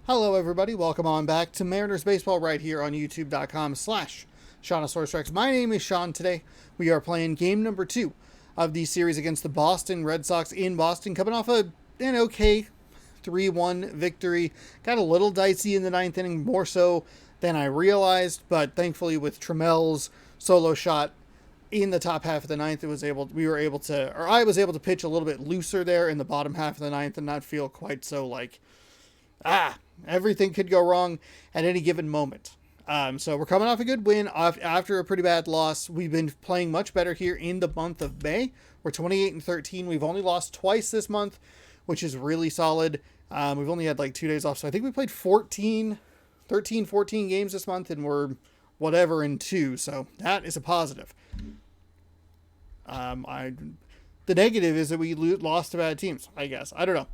Hello everybody, welcome on back to Mariners Baseball right here on youtube.com/SeanSourceRex. My name is Sean. Today we are playing game number 2 of the series against the Boston Red Sox in Boston, coming off an okay 3-1 victory. Got a little dicey in the 9th inning, more so than I realized, but thankfully with Tramel's solo shot in the top half of the 9th, I was able to pitch a little bit looser there in the bottom half of the 9th and not feel quite so like, everything could go wrong at any given moment. So we're coming off a good win after a pretty bad loss. We've been playing much better here in the month of May. We're 28-13. We've only lost twice this month, which is really solid. We've only had like 2 days off. So I think we played 14 games this month, and we're whatever in 2. So that is a positive. The negative is that we lost to bad teams, I guess. I don't know.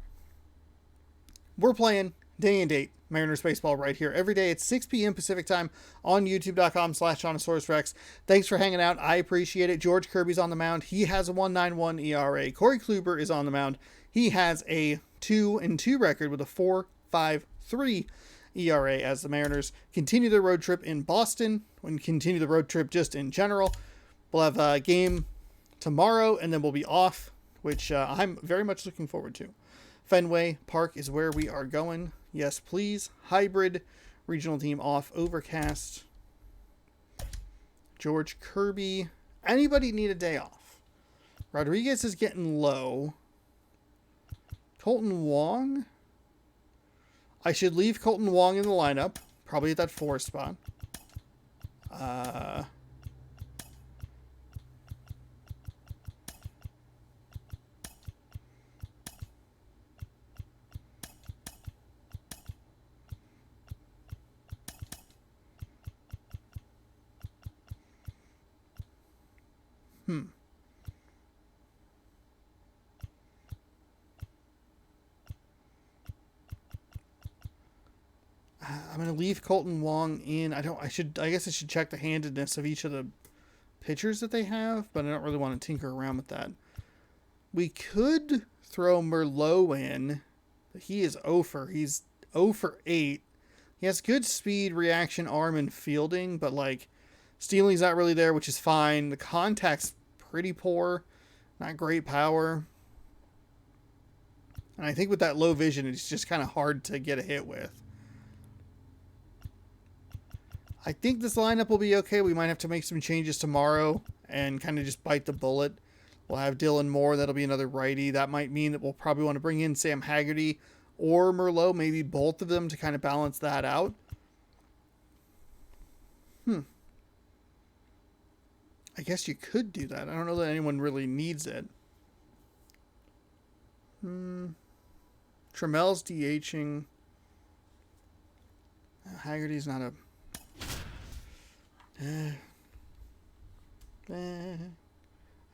We're playing day and date Mariners baseball right here every day at 6 p.m. Pacific time on youtube.com/SeanSourceRex. Thanks for hanging out. I appreciate it. George Kirby's on the mound. He has a 1.91 ERA. Corey Kluber is on the mound. He has a 2-2 record with a 4.53 ERA as the Mariners continue their road trip in Boston and continue the road trip just in general. We'll have a game tomorrow and then we'll be off, which I'm very much looking forward to. Fenway Park is where we are going. Yes, please. Hybrid. Regional team off. Overcast. George Kirby. Anybody need a day off? Rodriguez is getting low. Colton Wong. I should leave Colton Wong in the lineup. Probably at that 4 spot. I'm going to leave Colton Wong in. I guess I should check the handedness of each of the pitchers that they have, but I don't really want to tinker around with that. We could throw Merlot in, but he is 0 for. He's 0 for 8. He has good speed, reaction, arm, and fielding, but like stealing's not really there, which is fine. The contact's pretty poor, not great power. And I think with that low vision, it's just kind of hard to get a hit with. I think this lineup will be okay. We might have to make some changes tomorrow and kind of just bite the bullet. We'll have Dylan Moore. That'll be another righty. That might mean that we'll probably want to bring in Sam Haggerty or Merlot, maybe both of them to kind of balance that out. I guess you could do that. I don't know that anyone really needs it. Tramel's DHing. Haggerty's not a... I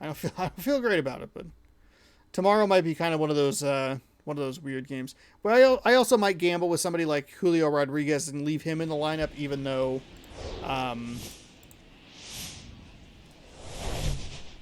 don't feel great about it, but tomorrow might be kind of one of those weird games. But I also might gamble with somebody like Julio Rodriguez and leave him in the lineup, even though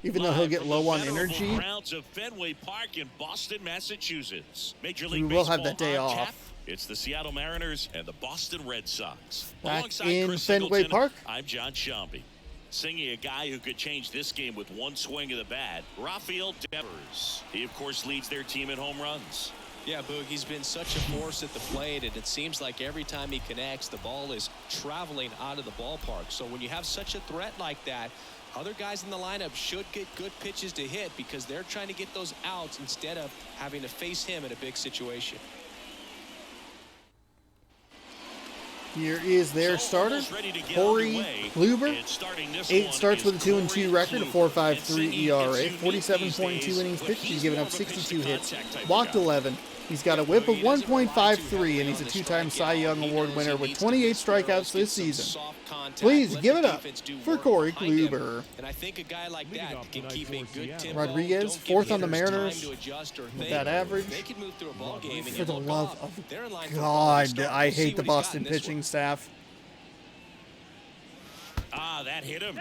he'll get low on energy. Of Fenway Park in Boston, Massachusetts. Major We League will have Baseball that day on off. tap. It's the Seattle Mariners and the Boston Red Sox. Back Alongside in Chris Fenway Singleton, Park. I'm John Shambi. Singing a guy who could change this game with one swing of the bat, Rafael Devers. He, of course, leads their team in home runs. Yeah, Boog, he's been such a force at the plate, and it seems like every time he connects, the ball is traveling out of the ballpark. So when you have such a threat like that, other guys in the lineup should get good pitches to hit because they're trying to get those outs instead of having to face him in a big situation. Here is their starter, Corey Kluber. 8 starts with a 2-2 record, a 4.53 ERA, 47.2 innings pitched. He's given up 62 hits, walked 11. He's got a whip of 1.53, and he's a 2-time Cy Young Award winner with 28 strikeouts this season. Please give it up for Corey Kluber. And I think a guy like that can keep a good tempo. Rodriguez, 4th on the Mariners with that average. For the love of God, I hate the Boston pitching staff. That hit him.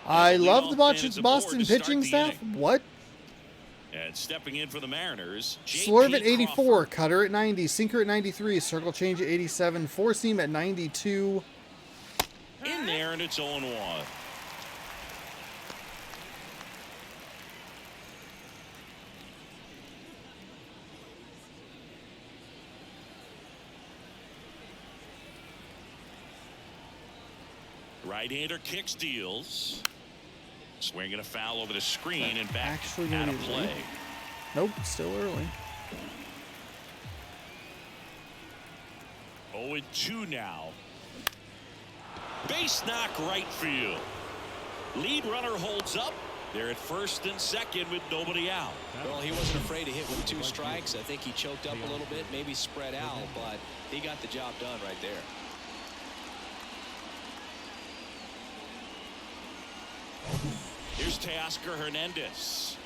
I love the Boston pitching staff. What? And stepping in for the Mariners, Slurve at 84, Crawford. cutter at 90, sinker at 93, circle change at 87, four seam at 92. In there, and it's 0-1. Right-hander kicks, deals. Swinging a foul over the screen and back Actually out of maybe play. late. Nope, still early. 0-2 now. Base knock right field. Lead runner holds up. They're at first and second with nobody out. Well, he wasn't afraid to hit with 2 strikes. I think he choked up a little bit, maybe spread out, but he got the job done right there. Here's Teoscar Hernandez.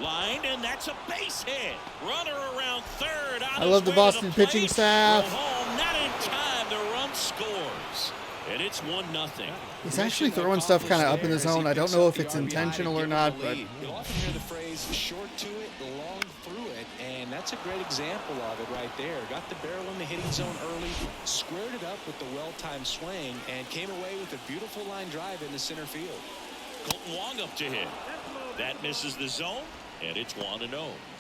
Line, and that's a base hit. Runner around third. I love the Boston pitching staff. Go home, not in time. The run scores. And it's 1-0. He's actually throwing stuff kind of up in the zone. I don't know if it's intentional or not, but You'll often hear the phrase short to it, long through it, and that's a great example of it right there. Got the barrel in the hitting zone early, squared it up with the well-timed swing, and came away with a beautiful line drive in the center field. Colton Wong up to hit. That misses the zone, and it's 1-0.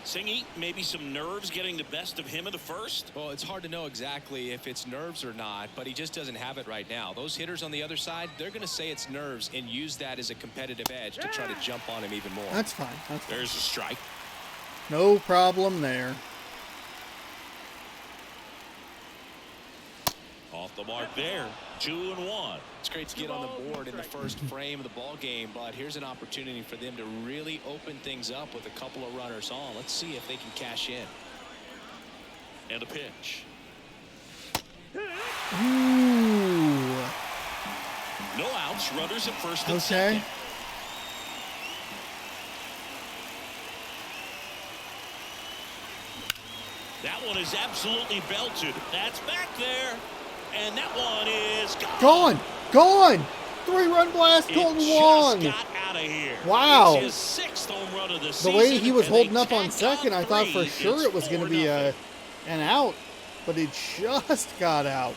Singy, maybe some nerves getting the best of him in the first? Well, it's hard to know exactly if it's nerves or not, but he just doesn't have it right now. Those hitters on the other side, they're going to say it's nerves and use that as a competitive edge to try to jump on him even more. that's fine. That's fine. There's a strike. No problem there. Off the mark there. 2-1. It's great to get on the board in the first frame of the ball game, but here's an opportunity for them to really open things up with a couple of runners on. Let's see if they can cash in. And a pitch. Ooh. No outs. Runners at first and Okay. second. That one is absolutely belted. That's back there. And that one is Gone! Gone! 3-run blast, It Colton just Wong! got out of here. Wow. It's his 6th home run of the The season. way he was and they holding up on tacked second, I thought for three. sure It's it was going to be 4-0. an out, but it just got out.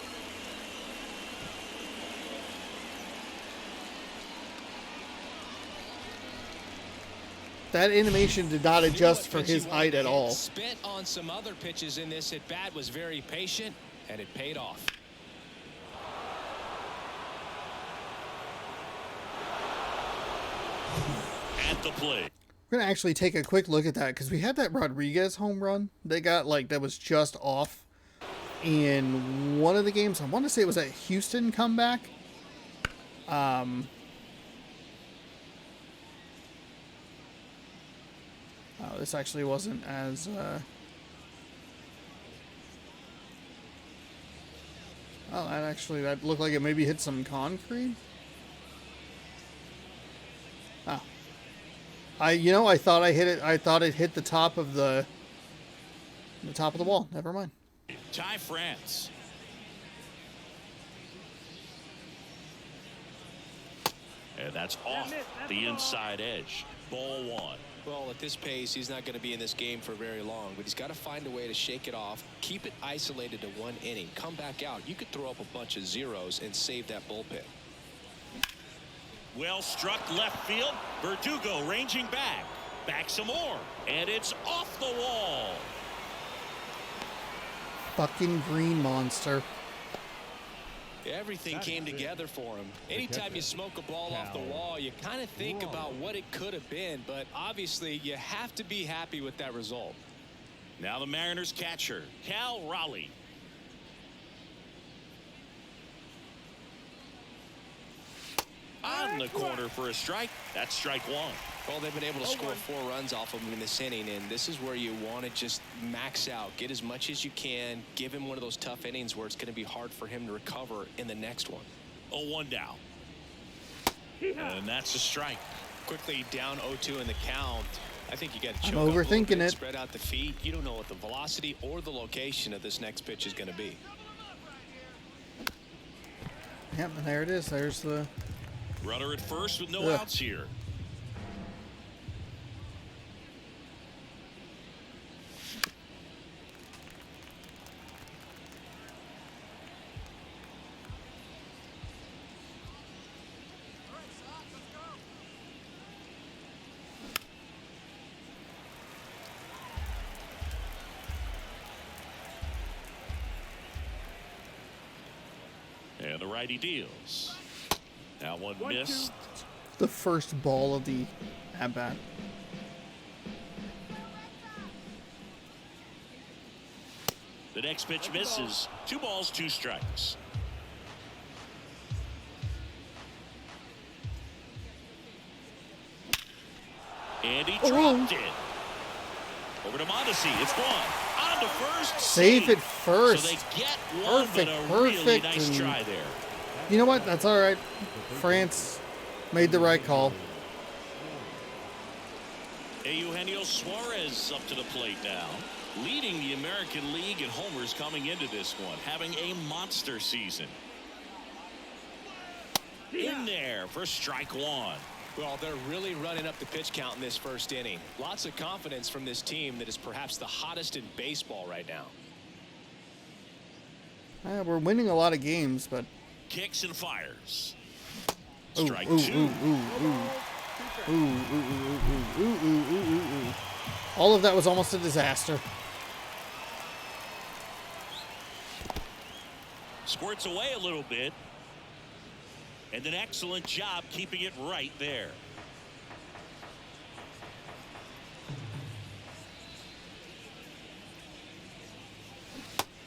That animation did not adjust for his height at all. Spent on some other pitches in this at bat, was very patient, and it paid off. At the plate. We're going to actually take a quick look at that because we had that Rodriguez home run they got that was just off in one of the games. I want to say it was that Houston comeback. Oh, this actually wasn't as oh, that looked like it maybe hit some concrete. Oh. I thought I hit it. I thought it hit the top of the wall. Never mind. Ty France. And that's off the inside edge. Ball 1. Well, at this pace, he's not going to be in this game for very long, but he's got to find a way to shake it off, keep it isolated to 1 inning, come back out. You could throw up a bunch of zeros and save that bullpen. Well struck left field. Verdugo ranging back. Back some more. And it's off the wall. Fucking green monster. Everything came together for him. Anytime you smoke a ball off the wall, you kind of think about what it could have been, but obviously you have to be happy with that result. Now the Mariners catcher, Cal Raleigh. On the corner for a strike. That's strike 1. Well, they've been able to score 4 runs off of him in this inning, and this is where you want to just max out, get as much as you can, give him one of those tough innings where it's going to be hard for him to recover in the next one. 0-1 down. And that's a strike. Quickly down 0-2 in the count. I think you got to choke I'm up a little overthinking bit, it. spread out the feet. You don't know what the velocity or the location of this next pitch is going to be. Yep, and there it is. There's the Runner at first with no outs here. And the righty deals. That one missed. The first ball of the at-bat. The next pitch misses. 2 balls, 2 strikes. And he dropped it. Over to Mondesi. It's gone. On to first. Save it first. So they get one, Perfect, but a perfect. really nice And try there. you know what? That's all right. France made the right call. Eugenio Suarez up to the plate now. Leading the American League in homers coming into this one. Having a monster season. In there for strike 1. Well, they're really running up the pitch count in this first inning. Lots of confidence from this team that is perhaps the hottest in baseball right now. We're winning a lot of games, but Kicks and fires. ooh, Strike ooh, 2. ooh, ooh, ooh. Ooh, ooh, ooh, ooh, ooh, ooh, ooh, ooh. All of that was almost a disaster. Squirts away a little bit. And an excellent job keeping it right there.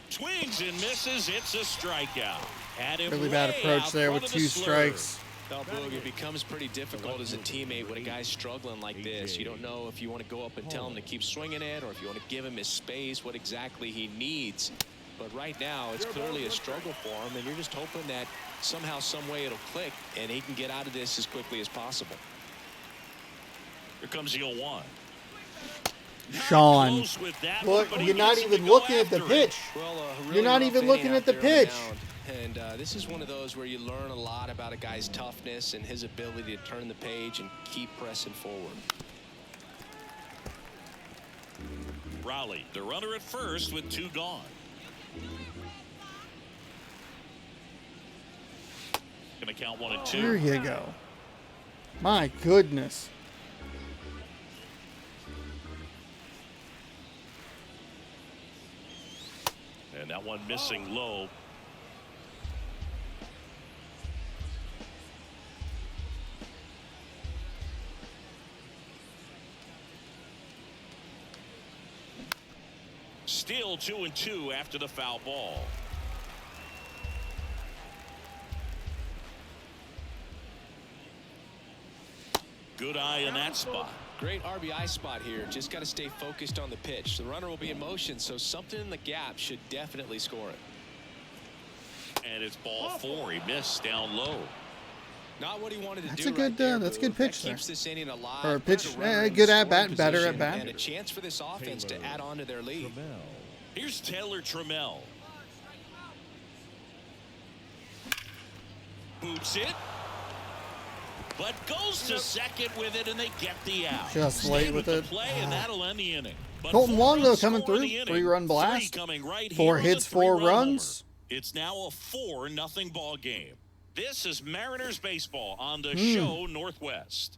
Swings and misses. It's a strikeout. Had him Really bad way approach out there front with of the 2 slurve. strikes. Well, Boog, it becomes pretty difficult as a teammate when a guy's struggling like this. You don't know if you want to go up and tell him to keep swinging it or if you want to give him his space, what exactly he needs. But right now, it's clearly a struggle for him, and you're just hoping that somehow, some way it'll click, and he can get out of this as quickly as possible. Here comes the 0-1. Sean, Close with that look, one, but he you're not gets him even to go looking at the after it. pitch. Well, really You're not rough even inning looking out at the there on the pitch. mound. And this is one of those where you learn a lot about a guy's toughness and his ability to turn the page and keep pressing forward. Raleigh, the runner at first with 2 gone. Gonna count 1 and 2. There you go. My goodness. And that one missing low. Still 2 and 2 after the foul ball. Good eye in that spot. Great RBI spot here. Just got to stay focused on the pitch. The runner will be in motion, so something in the gap should definitely score it. And it's ball 4. He missed down low. Not what he wanted to That's do a good, right there, that's a good Boog. pitch That there. keeps this inning alive. Or Puts pitch, the runner in good the at bat, scoring better position, at bat. and a chance for this offense to add on to their lead. Here's Taylor Trammell. Boots it. But goes to second with it, and they get the out. Just Stay late with the it. play, and that'll end the inning. But Colton 4 Wong, though, runs coming scored through. in the inning. 3-run blast. 3 coming right 4 here with hits, a 4 3-run runs. homer. It's now a 4-0 ball game. This is Mariners baseball on the show Northwest.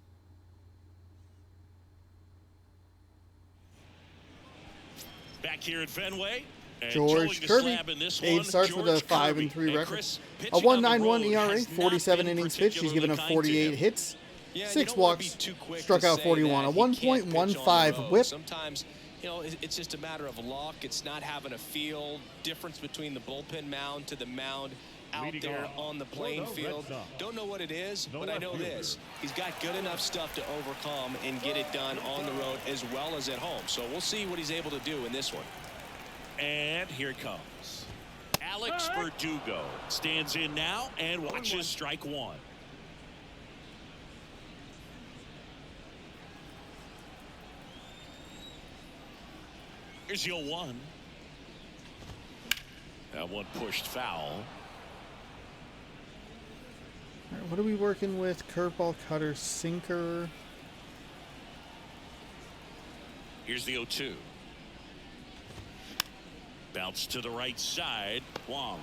Back here at Fenway. And George the Kirby, slab in this 8 one, starts with a George 5-3 Kirby. And record. Chris, A pitching on the 1.91 road ERA, has not 47 been innings pitched. He's given up particularly kind to 48 him. hits, Yeah, 6 you don't wanna be walks, too quick struck to out say 41. A that he can't pitch on the 1.15 road. whip. Sometimes, you know, it's just a matter of luck. It's not having a feel. Difference between the bullpen mound to the mound out there on the playing field. Don't know what it is, but I know this. He's got good enough stuff to overcome and get it done on the road as well as at home. So we'll see what he's able to do in this one. And here it comes. Alex Verdugo stands in now and watches strike 1. Here's your 1. That one pushed foul. All right, what are we working with? Curveball, cutter, sinker. Here's the 0-2. Bounce to the right side. Wong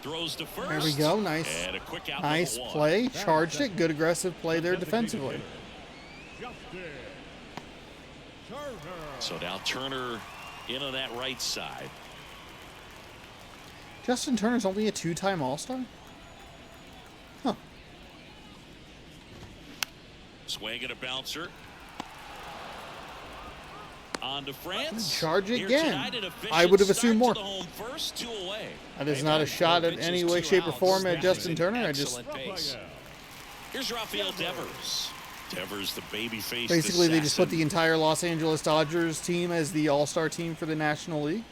throws to first. There we go. Nice. And a quick out. Nice play. Charged it. Good aggressive play there defensively. So now Turner in on that right side. Justin Turner's only a 2-time All-Star? Huh. Swing and a bouncer. On to France. Charge again. I would have assumed more. That is not a shot at any way, shape, or form at Justin Turner. I just here's Rafael Devers. Devers, the baby face. basically they just put the entire Los Angeles Dodgers team as the All-Star team for the National League.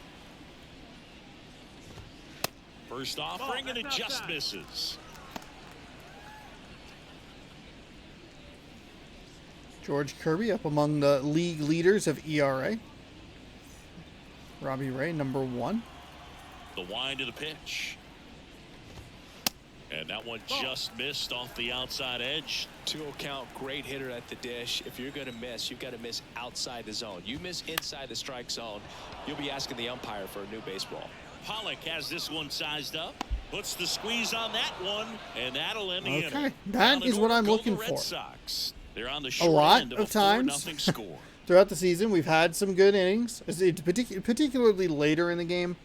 First offering and it just misses. George Kirby up among the league leaders of ERA. Robbie Ray, number 1. The wind to the pitch. And that one just missed off the outside edge. 2-0 count, great hitter at the dish. If you're going to miss, you've got to miss outside the zone. You miss inside the strike zone, you'll be asking the umpire for a new baseball. Pollock has this one sized up. Puts the squeeze on that one, and that'll end the inning. Okay, that is what I'm looking for. Sox. They're on the A short lot end of a 4-0 times score. throughout the season, we've had some good innings, particularly later in the game.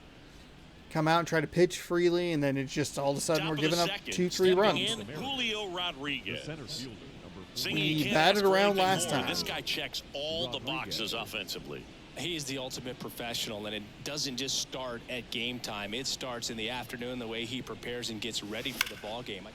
Come out and try to pitch freely, and then it's just all of a sudden we're giving up 2-3 runs. Julio Rodriguez. We batted around last time. This guy checks all the boxes offensively. He's the ultimate professional, and it doesn't just start at game time. It starts in the afternoon, the way he prepares and gets ready for the ball game.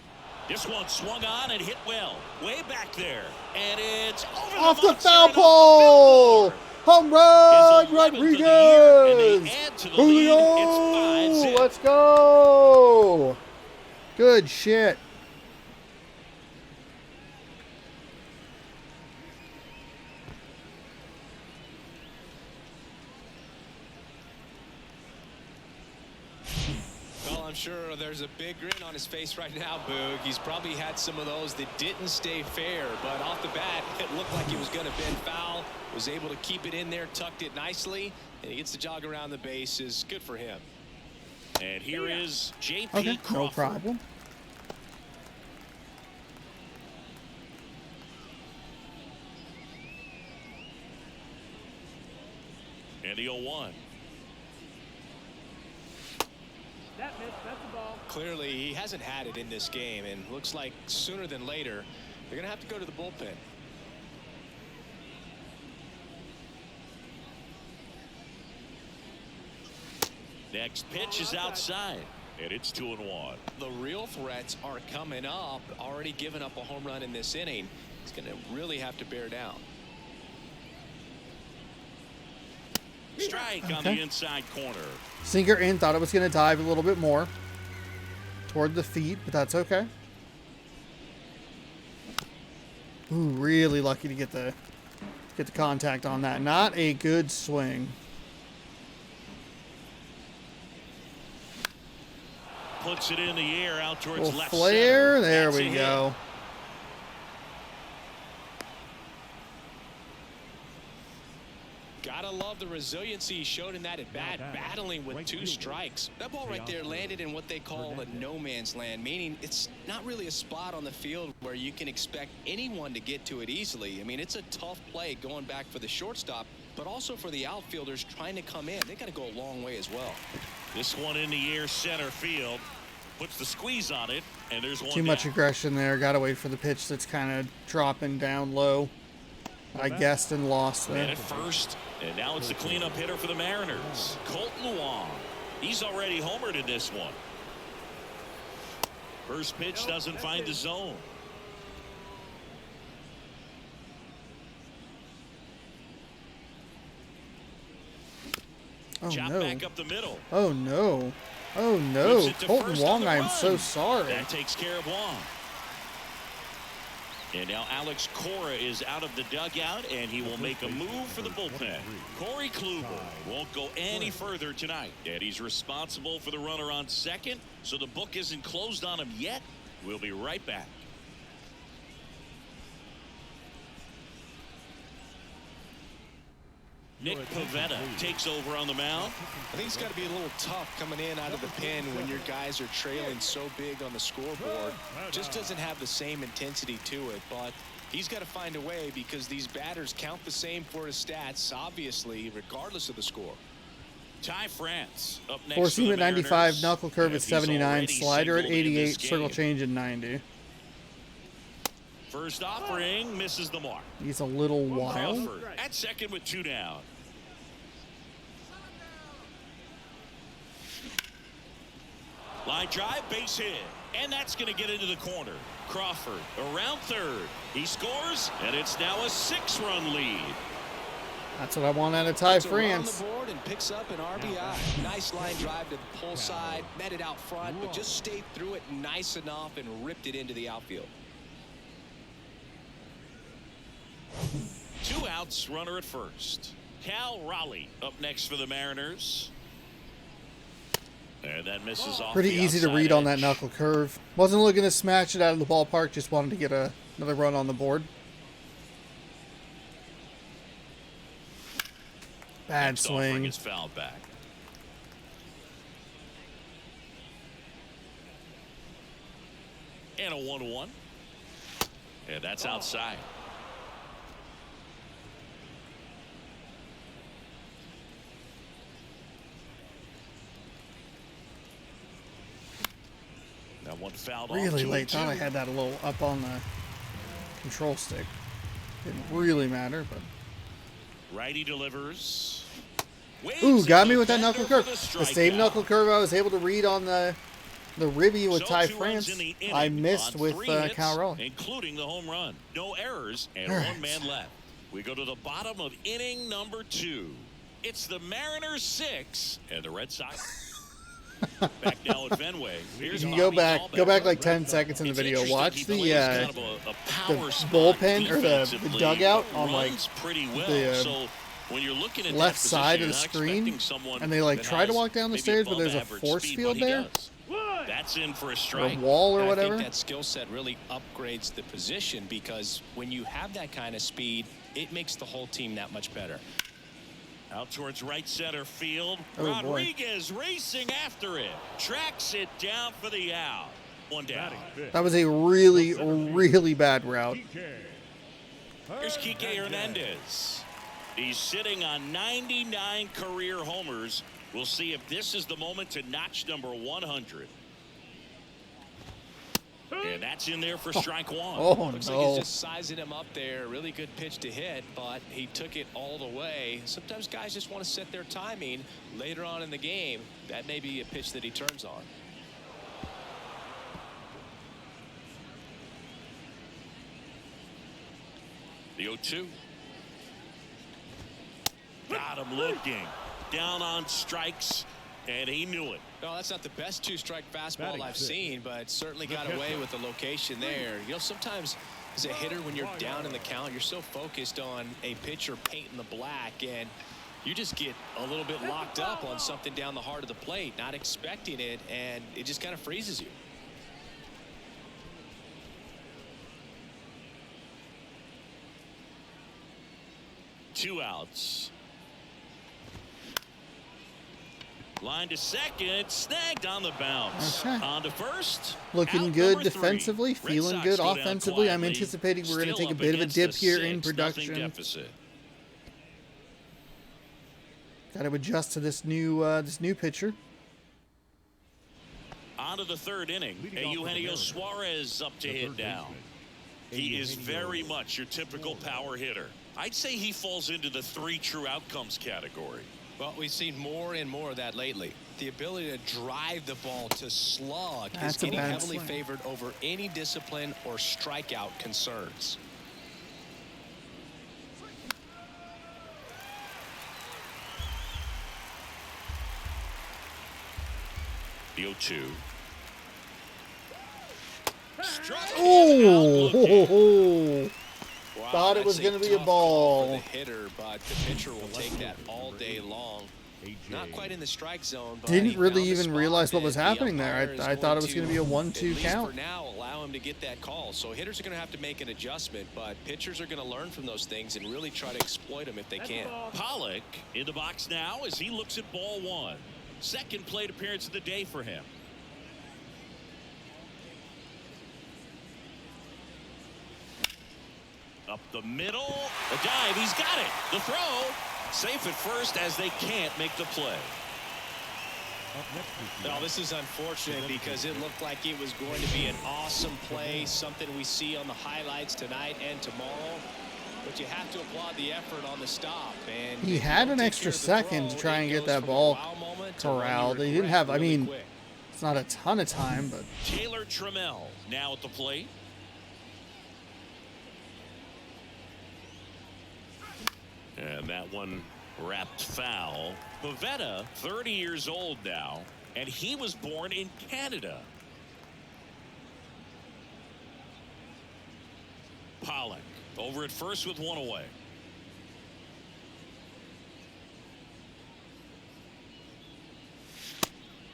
This one swung on and hit well, way back there, and it's over Off the foul pole! Home run, Rodriguez! Julio, let's go! Good shit. Well, I'm sure there's a big grin on his face right now, Boog. He's probably had some of those that didn't stay fair, but off the bat, it looked like he was going to bend foul. Was able to keep it in there, tucked it nicely, and he gets the jog around the bases. Good for him. And here is J.P. Okay, Crawford. no problem. And the 0-1. That's the ball. Clearly, he hasn't had it in this game, and looks like sooner than later, they're going to have to go to the bullpen. Next pitch is outside, and it's 2-1. The real threats are coming up. Already given up a home run in this inning. He's going to really have to bear down. Strike on the inside corner. Sinker in, thought it was going to dive a little bit more toward the feet, but that's okay. Ooh, really lucky to get the contact on that. Not a good swing. Puts it in the air out towards Little left flare. center. There That's we a go. hit. Gotta love the resiliency he showed in that at bat, battling with 2 strikes. That ball right there landed in what they call a no man's land, meaning it's not really a spot on the field where you can expect anyone to get to it easily. I mean, it's a tough play going back for the shortstop, but also for the outfielders trying to come in. They got to go a long way as well. This one in the air center field. Puts the squeeze on it, and there's one Too much down. aggression there. Got to wait for the pitch that's kind of dropping down low. I guessed and lost Man there. at first, and now it's the cleanup hitter for the Mariners, Colton Wong. He's already homered in this one. First pitch doesn't find the zone. Oh Chop no. back up the middle. Oh no. Oh Puts no. it to Colton first on Wong, the I am run. so sorry. That takes care of Wong. And now Alex Cora is out of the dugout, and he will make a move for the bullpen. Corey Kluber won't go any further tonight. And he's responsible for the runner on second, so the book isn't closed on him yet. We'll be right back. Nick Pivetta takes over on the mound. I think it's got to be a little tough coming in out of the pen when your guys are trailing so big on the scoreboard. Just doesn't have the same intensity to it, but he's got to find a way because these batters count the same for his stats, obviously, regardless of the score. Ty France up next. Four seam at 95, Mariners. knuckle curve at He's 79, already slider at signaled in this 88, circle game. change at 90. First offering misses the mark. He's a little wild. Crawford at second with 2 down. Line drive, base hit. And that's going to get into the corner. Crawford around third. He scores, and it's now a 6-run lead. That's what I want out of Ty Puts a run on France. the board and picks up an RBI. Nice line drive to the pull side, met it out front, but just stayed through it nice enough and ripped it into the outfield. 2 outs, runner at first. Cal Raleigh up next for the Mariners. And that misses off. Pretty the easy to outside read on that edge. knuckle curve. Wasn't looking to smash it out of the ballpark, just wanted to get another run on the board. Bad Next offering swing. is fouled back. And a 1-1. And that's outside. That one fouled off. Really 2-2. late. Thought I had that a little up on the control stick. Didn't really matter, but. Righty delivers. Waves Ooh, got the me with that defender knuckle for curve. the The same strikeout. knuckle curve I was able to read on the ribby with So Ty 2 runs France. in the inning I missed on with 3 hits, Cal Raleigh. including the home run. No errors and All right. 1 man left. We go to the bottom of inning number 2. It's the Mariners 6 and the Red Sox. Back now at Fenway. Here's You can go Bobby back Dahlbeck. like 10 seconds in the It's video. interesting. Watch He the plays kind of a power spot bullpen or the defensively, dugout but on like runs pretty well. the So when you're looking at left that side position, of the you're not screen, expecting someone and they like that try to has walk down the maybe stairs, but above there's a average force speed, field but he there, does. That's in for a or a strike. wall or I whatever. think that skill set really upgrades the position because when you have that kind of speed, it makes the whole team that much better. Out towards right center field. Oh, boy. Rodriguez racing after it. Tracks it down for the out. 1 down. That was a really, really bad route. Here's Kike Hernandez. He's sitting on 99 career homers. We'll see if this is the moment to notch number 100. And that's in there for strike 1. Oh, Looks like no. he's just sizing him up there. Really good pitch to hit, but he took it all the way. Sometimes guys just want to set their timing later on in the game. That may be a pitch that he turns on. The 0-2. Got him looking. Down on strikes, and he knew it. No, that's not the best 2-strike fastball I've seen, but certainly got away with the location there. You know, sometimes as a hitter, when you're down in the count, you're so focused on a pitcher painting the black, and you just get a little bit locked up on something down the heart of the plate, not expecting it, and it just kind of freezes you. Two outs. Line to second, snagged on the bounce. Okay. On to first. Looking Out good number 3. defensively, Red feeling Sox good go down offensively. I'm quietly, anticipating we're going to still take a up bit of a against dip a here in 6-0 production. deficit. Got to adjust to this new pitcher. On to the 3rd inning. Eugenio Suarez up to hit now. He is very much your typical power hitter. I'd say he falls into the 3 true outcomes category. Well, we've seen more and more of that lately. The ability to drive the ball to slug is That's a getting bad heavily swing. favored over any discipline or strikeout concerns. The 0-2. Struck him out Oh, looking. Wow, thought it that's was going to be a tough call for ball. the hitter, but the pitcher will take that all day long. Not quite in the strike zone. But Didn't he really found the even spot realize what that was the happening there. umpire is I thought going it was going to be a 1-2 at least count. for now, allow him to get that call. So hitters are going to have to make an adjustment, but pitchers are going to learn from those things and really try to exploit them if they can. Pollock in the box now as he looks at ball one. Second plate appearance of the day for him. Up the middle, a dive, he's got it. The throw, safe at first as they can't make the play. Now this is unfortunate because it looked like it was going to be an awesome play, something we see on the highlights tonight and tomorrow. But you have to applaud the effort on the stop. And He had an extra second to try and get that ball corralled. He didn't have, I mean, it's not a ton of time, but Taylor Trammell now at the plate. And that one wrapped foul. Pavetta, 30 years old now, and he was born in Canada. Pollock over at first with one away.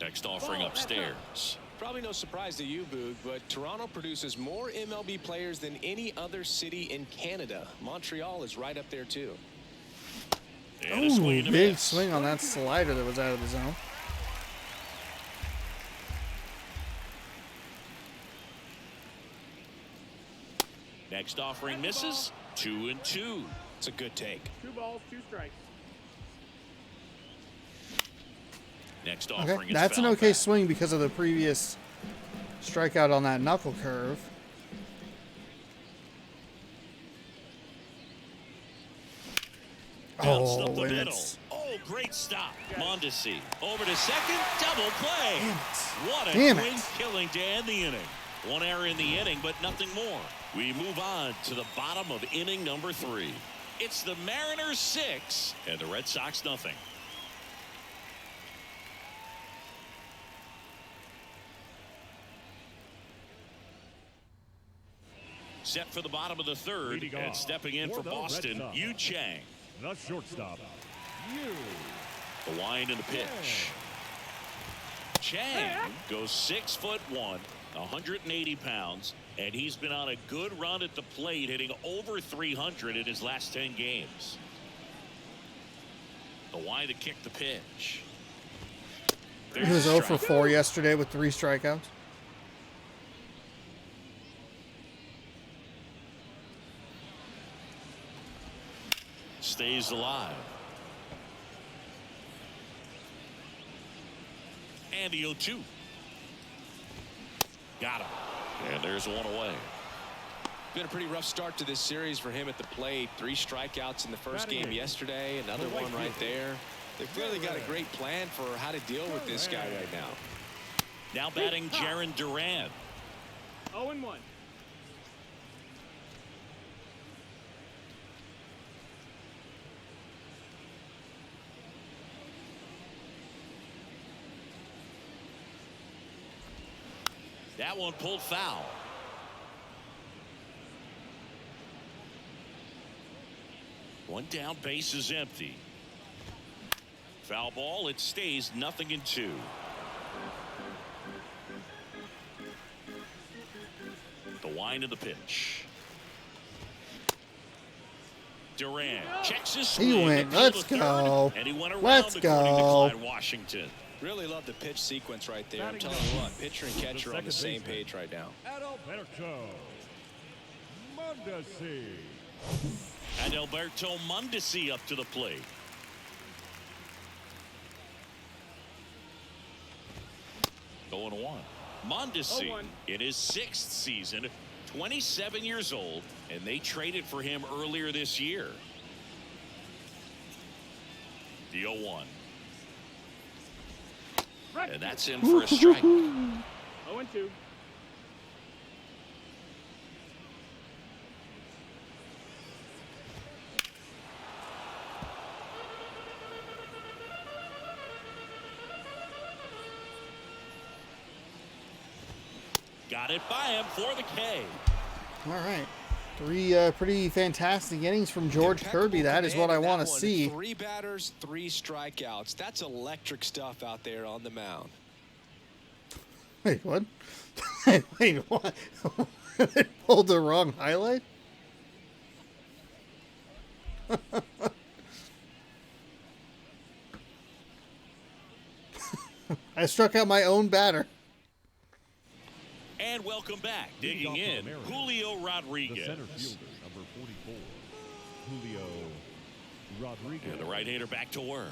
Next offering upstairs. Probably no surprise to you, Boog, but Toronto produces more MLB players than any other city in Canada. Montreal is right up there, too. And a swing and a big miss. swing on that slider that was out of the zone. Next offering misses. 2-2. It's a good take. 2 balls, 2 strikes. Next offering Okay, is that's an fouled okay back. swing because of the previous strikeout on that knuckle curve. Bounced up Oh, the and middle. it's Oh, great stop. Mondesi over to second. Double play. What a Damn quick it. killing to end the inning. One error in the inning, but nothing more. We move on to the bottom of inning number 3. It's the Mariners 6 and the Red Sox nothing. Set for the bottom of the third, Leading and off stepping in for for the Red Boston, Sox. Yu Chang. The shortstop, you. The wind and the pitch. Chang goes 6'1", 180 pounds, and he's been on a good run at the plate, hitting over 300 in his last 10 games. The wind to kick the pitch. He was 0 for 4 yesterday with 3 strikeouts. Stays alive. And the 0-2. Got him. And there's one away. Been a pretty rough start to this series for him at the plate. 3 strikeouts in the first game yesterday. Another one right there. They've clearly got a great plan for how to deal with this guy right now. Now batting Jaron Duran. 0-1. That one pulled foul. One down, base is empty. Foul ball, it stays 0-2. The wind of the pitch. Duran checks his swing. He went. appealed Let's to third, go. And he went around Let's according to go. Clyde Washington. Really love the pitch sequence right there. I'm telling you what, pitcher and catcher are on the same page right now. Adalberto Mondesi. And Alberto Mondesi up to the plate. Going 1. Mondesi 0-1. in his 6th season, 27 years old, and they traded for him earlier this year. The 0-1. Right. And that's in for a strike. 0-2. Got it by him for the K. All right. Three pretty fantastic innings from George Impeccable Kirby. That is what I command in want to that one. see. 3 batters, 3 strikeouts. That's electric stuff out there on the mound. Wait, what? Wait, what? They pulled the wrong highlight? I struck out my own batter. And welcome back. Digging in, Julio The Rodriguez. center fielder, number 44, Julio Rodriguez. And the right-hander back to work.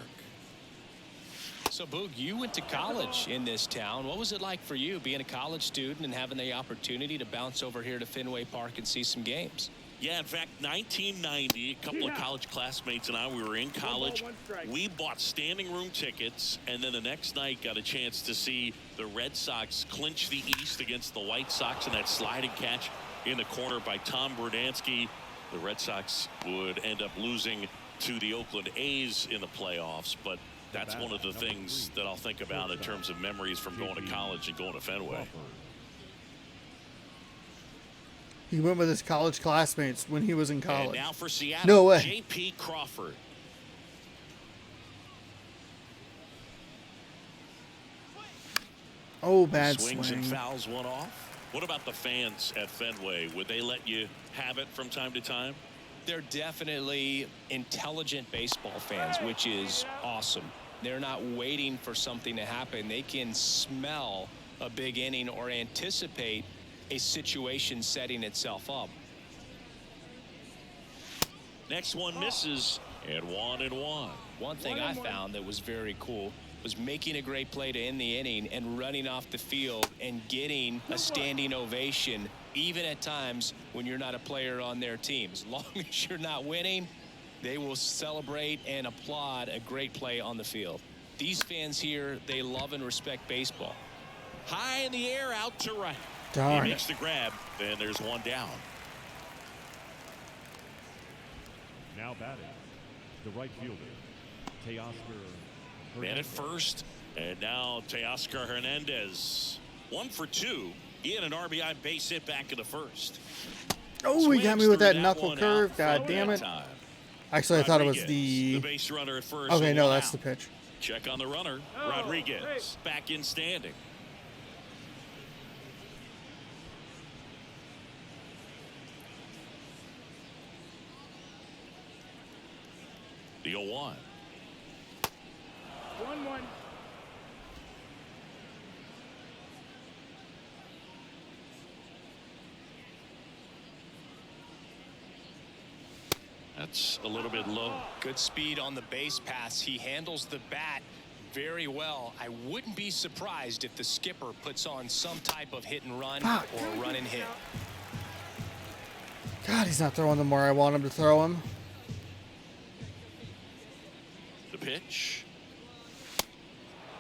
So, Boog, you went to college in this town. What was it like for you being a college student and having the opportunity to bounce over here to Fenway Park and see some games? Yeah, in fact, 1990, a couple of college classmates and I, we were in college. We bought standing room tickets, and then the next night got a chance to see the Red Sox clinch the East against the White Sox in that sliding catch in the corner by Tom Berdansky. The Red Sox would end up losing to the Oakland A's in the playoffs, but that's one of the things that I'll think about in terms of memories from going to college and going to Fenway. He went with his college classmates when he was in And college. now for Seattle, No way. J.P. Crawford. Oh, bad Swings swing. and fouls one off. What about the fans at Fenway? Would they let you have it from time to time? They're definitely intelligent baseball fans, which is awesome. They're not waiting for something to happen. They can smell a big inning or anticipate a situation setting itself up. Next one misses, and 1-1. One thing I found that was very cool was making a great play to end the inning and running off the field and getting a standing ovation, even at times when you're not a player on their team. As long as you're not winning, they will celebrate and applaud a great play on the field. These fans here, they love and respect baseball. High in the air, out to right. Darn He it. makes the grab, and there's one down. Now batting, the right fielder, Teoscar Man at Hernandez. first, and now Teoscar Hernandez. 1 for 2. He had an RBI base hit back in the first. Oh, he got me Swings with that threw knuckle one curve. out God from damn that it. time. Actually, I thought it was Rodriguez, the... base runner at first. Okay, so no, one that's out. the pitch. Check on the runner. Oh, Rodriguez hey. back in standing. The 0-1. 1-1. That's a little bit low. Good speed on the base pass. He handles the bat very well. I wouldn't be surprised if the skipper puts on some type of hit and run Fuck. or run and hit. God, he's not throwing them where I want him to throw him. The pitch.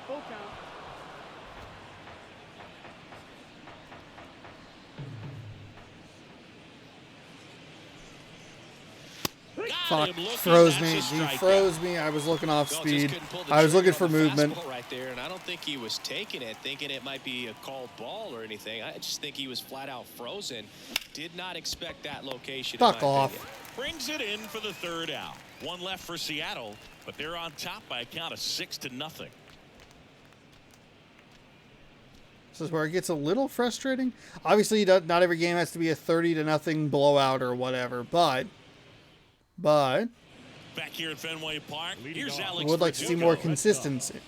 Full count. Got Fuck, him looking. froze That's me. a He strikeout. froze me. I was looking off Well, just speed. couldn't pull the I was looking trigger for on the movement. fastball right there, and I don't think he was taking it, thinking it might be a called ball or anything. I just think he was flat out frozen. Did not expect that location. in Fuck my off. opinion. Brings it in for the third out. One left for Seattle, but they're on top by a count of 6-0. This is where it gets a little frustrating. Obviously, not every game has to be a 30-0 blowout or whatever, but Back here at Fenway Park, Leading here's off. Alex would like to see Verdugo. more consistency.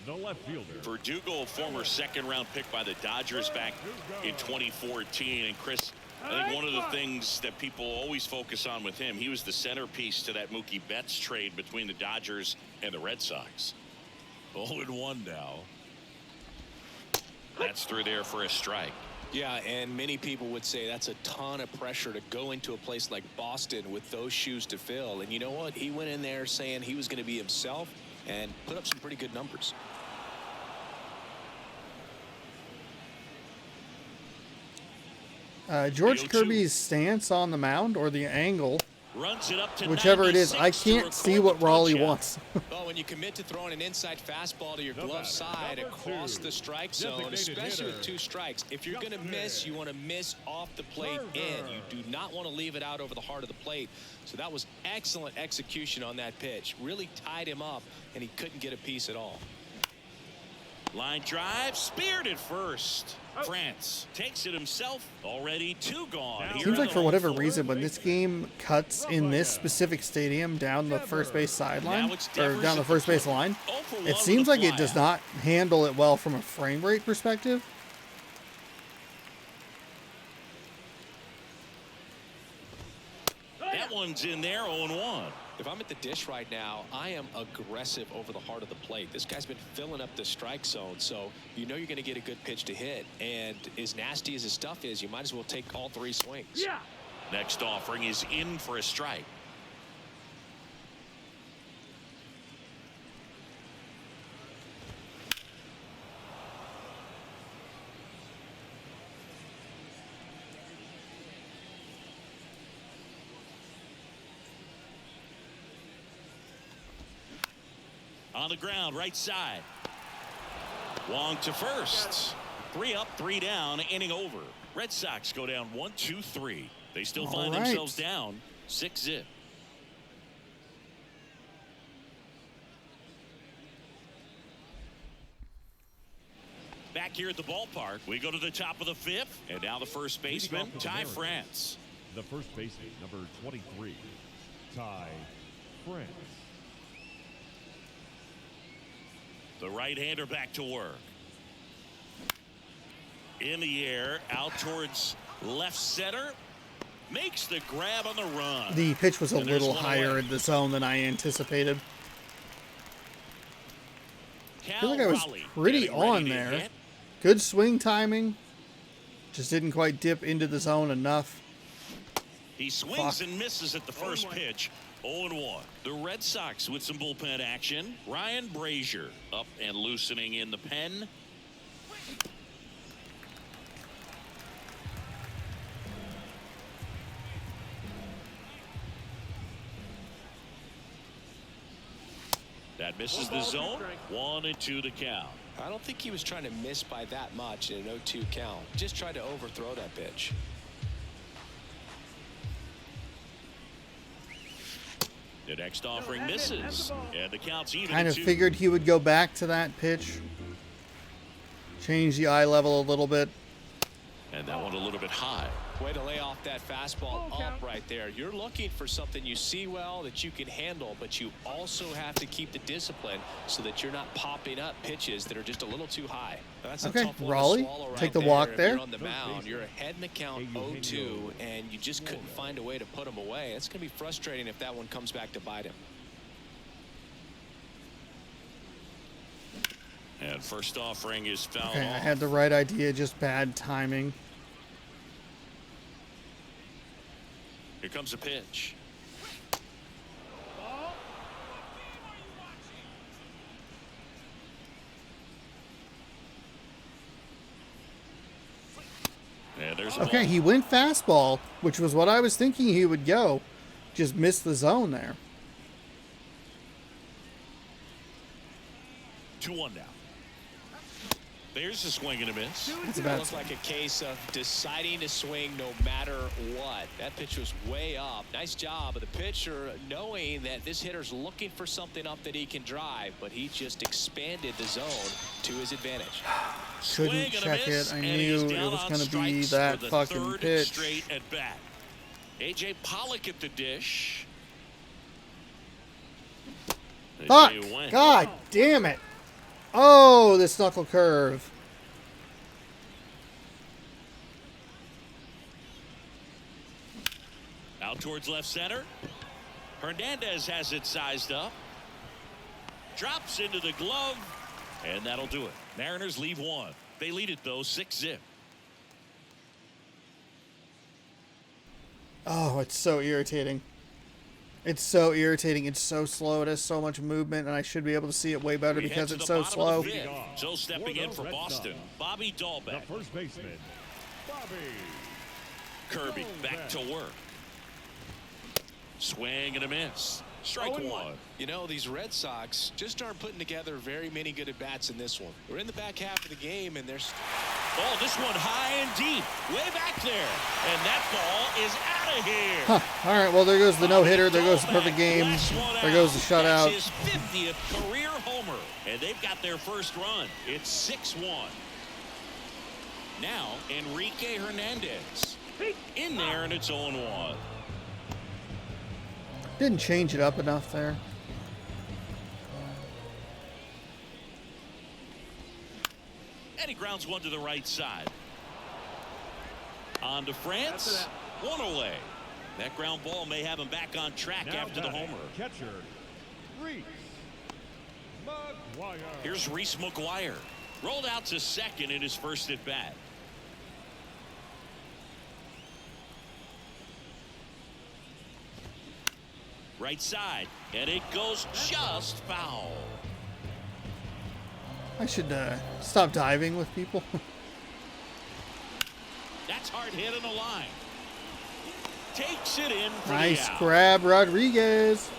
The left fielder, Verdugo, former second-round pick by the Dodgers back in 2014. And Chris, I think one of the things that people always focus on with him, he was the centerpiece to that Mookie Betts trade between the Dodgers and the Red Sox. 0-1 now. That's through there for a strike. Yeah, and many people would say that's a ton of pressure to go into a place like Boston with those shoes to fill. And you know what? He went in there saying he was going to be himself and put up some pretty good numbers. George 3-0-2. Kirby's stance on the mound, or the angle, Runs it up to whichever it is. I 96 to can't see record what the Raleigh punch-out. wants. Well, when you commit to throwing an inside fastball to your glove batter, side number across 2, the strike zone, designated especially with hitter, 2 strikes, if you're going to miss, you want to miss off the plate in. You do not want to leave it out over the heart of the plate. So that was excellent execution on that pitch. Really tied him up, and he couldn't get a piece at all. Line drive, speared at first. France takes it himself. Already 2 gone. Here Seems in like the for home whatever fourth. reason, when this game cuts in this specific stadium down the first base sideline, or down the first base line, it seems like it does not handle it well from a frame rate perspective. That one's in there, 0-1. If I'm at the dish right now, I am aggressive over the heart of the plate. This guy's been filling up the strike zone, so you know you're going to get a good pitch to hit. And as nasty as his stuff is, you might as well take all 3 swings. Yeah. Next offering is in for a strike. On the ground, right side. Wong to first. 3 up, 3 down, inning over. Red Sox go down 1-2-3. They still find themselves down 6-0. Back here at the ballpark, we go to the top of the 5th, and now the first baseman, Ty France. The first baseman, number 23, Ty France. The right-hander back to work. In the air, out towards left center. Makes the grab on the run. The pitch was a And there's little one higher away. in the zone than I anticipated. I feel like I was Raleigh pretty getting ready on to there. hit. Good swing timing. Just didn't quite dip into the zone enough. He swings Fuck. and misses at the first pitch. 0-1. The Red Sox with some bullpen action. Ryan Brazier up and loosening in the pen. That misses the zone. 1-2 to count. I don't think he was trying to miss by that much in an 0-2 count. Just tried to overthrow that pitch. The next offering misses. And the count's even Kind at of 2. figured he would go back to that pitch. Change the eye level a little bit. And that one a little bit high. Way to lay off that fastball up right there. You're looking for something you see well that you can handle, but you also have to keep the discipline so that you're not popping up pitches that are just a little too high. That's Okay, a tough one Raleigh, to swallow right take the there. walk If there. You're on the mound. You're ahead in the count 0-2, and you just couldn't find a way to put him away. It's going to be frustrating if that one comes back to bite him. And first offering is fouled Okay, I off. had the right idea, just bad timing. Here comes a pitch. And there's a Okay, ball. he went fastball, which was what I was thinking he would go. Just missed the zone there. 2-1 now. There's a swing and a miss. That's a It bad looks like a case of deciding to swing no matter what. That pitch was way up. Nice job of the pitcher knowing that this hitter's looking for something up that he can drive, but he just expanded the zone to his advantage. Swing Couldn't and a check miss, it. I and knew he's it down was on going to be strikes that for the fucking third pitch. straight at bat. AJ Pollock at the dish. They Fuck! say you win. God damn it! Oh, this knuckle curve. Out towards left center. Hernandez has it sized up. Drops into the glove. And that'll do it. Mariners leave 1. They lead it, though, 6-0. Oh, it's so irritating. It's so irritating. It's so slow. It has so much movement, and I should be able to see it way better We because head to it's the so bottom slow. of the 5th. So stepping in for Red Boston, Sox. Bobby The Dahlbeck. first baseman, Bobby. Kirby back to work. Swing and a miss. Strike 1. You know, these Red Sox just aren't putting together very many good at-bats in this one. We're in the back half of the game, and there's... Oh, this one high and deep. Way back there. And that ball is out of here. Huh. All right, well, there goes the no-hitter. There goes the perfect game. There goes the shutout. That's his 50th career homer. And they've got their first run. It's 6-1. Now, Enrique Hernandez. In there, and it's 0-1. Didn't change it up enough there. And he grounds one to the right side. On to France. One away. That ground ball may have him back on track Now after the batting, homer. Catcher, Reese McGuire. Here's Reese McGuire. Rolled out to second in his first at bat. Right side, and it goes just foul. I should stop diving with people. That's hard hit on the line. Takes it in for Nice the out. grab, Rodriguez.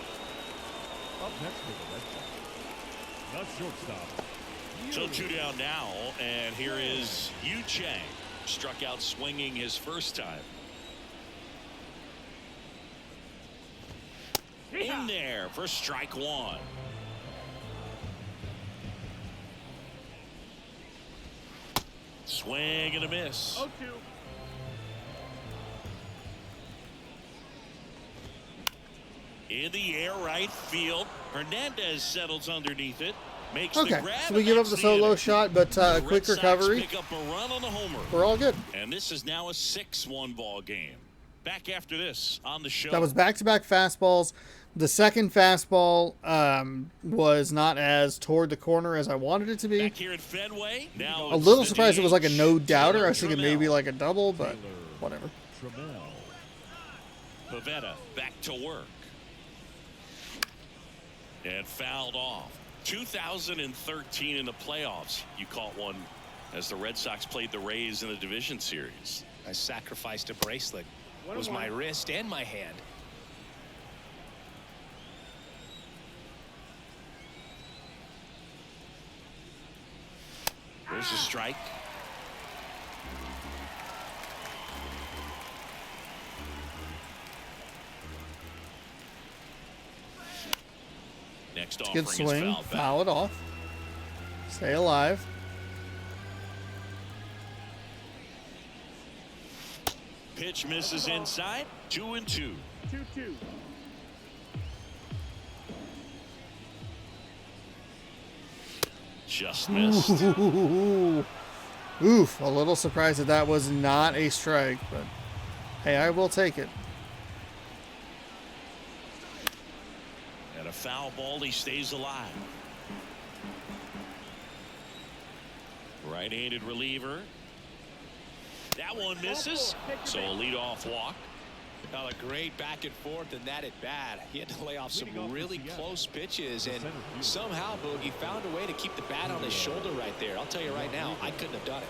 Up next for the Red Sox, the shortstop. So 2 down now, and here is Yu Chang. Struck out swinging his first time. In there for strike 1. Swing and a miss. 0-2. In the air, right field. Hernandez settles underneath it. Makes Okay, the grab, so we and give up that's the the solo inning. shot, but The quick Red Sox recovery. pick up a run on the homer. We're all good. And this is now a 6-1 ball game. Back after this on the show. That was back-to-back fastballs. The second fastball was not as toward the corner as I wanted it to be. Back here at Fenway. Now A it's little the surprised it was like a DH, no-doubter. I Taylor was thinking Trammell. maybe like a double, but whatever. Trammell. Pavetta back to work. And fouled off. 2013 in the playoffs. You caught one as the Red Sox played the Rays in the division series. I sacrificed a bracelet. It was my wrist and my hand. There's a strike. Next offering Good is swing. fouled back. Foul it off. Stay alive. Pitch misses inside. 2-2. 2-2. Just missed. Oof. A little surprised that that was not a strike, but hey, I will take it. And a foul ball, he stays alive. Right-handed reliever. That one misses. So a leadoff walk. A great back and forth in that at bat. He had to lay off some really close pitches, and somehow Boogie found a way to keep the bat on his shoulder right there. I'll tell you right now, I couldn't have done it.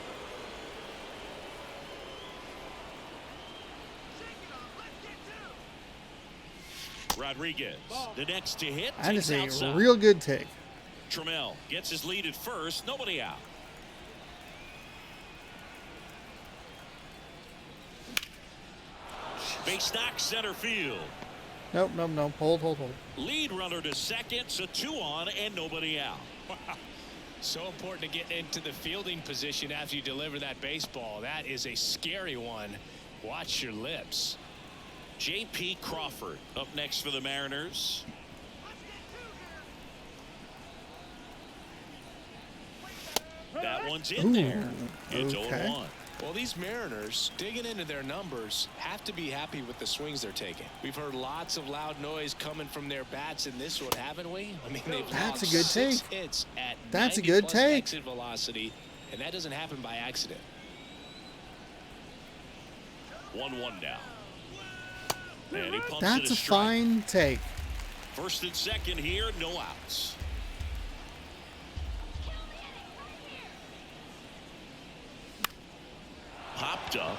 Rodriguez, the next to hit. That takes is a outside. real good take. Trammell gets his lead at first. Nobody out. Base knock center field. Nope. Hold. Lead runner to second. So 2 on and nobody out. So important to get into the fielding position after you deliver that baseball. That is a scary one. Watch your lips. J.P. Crawford up next for the Mariners. That one's in there. It's okay. 0-1. Well, these Mariners, digging into their numbers, have to be happy with the swings they're taking. We've heard lots of loud noise coming from their bats in this one, haven't we? I mean, they've That's logged a good 6 take. hits at That's a 90+ good take. exit velocity, and that doesn't happen by accident. 1-1 now. And he pumps That's it a strike. fine take. First and second here, no outs. Popped up.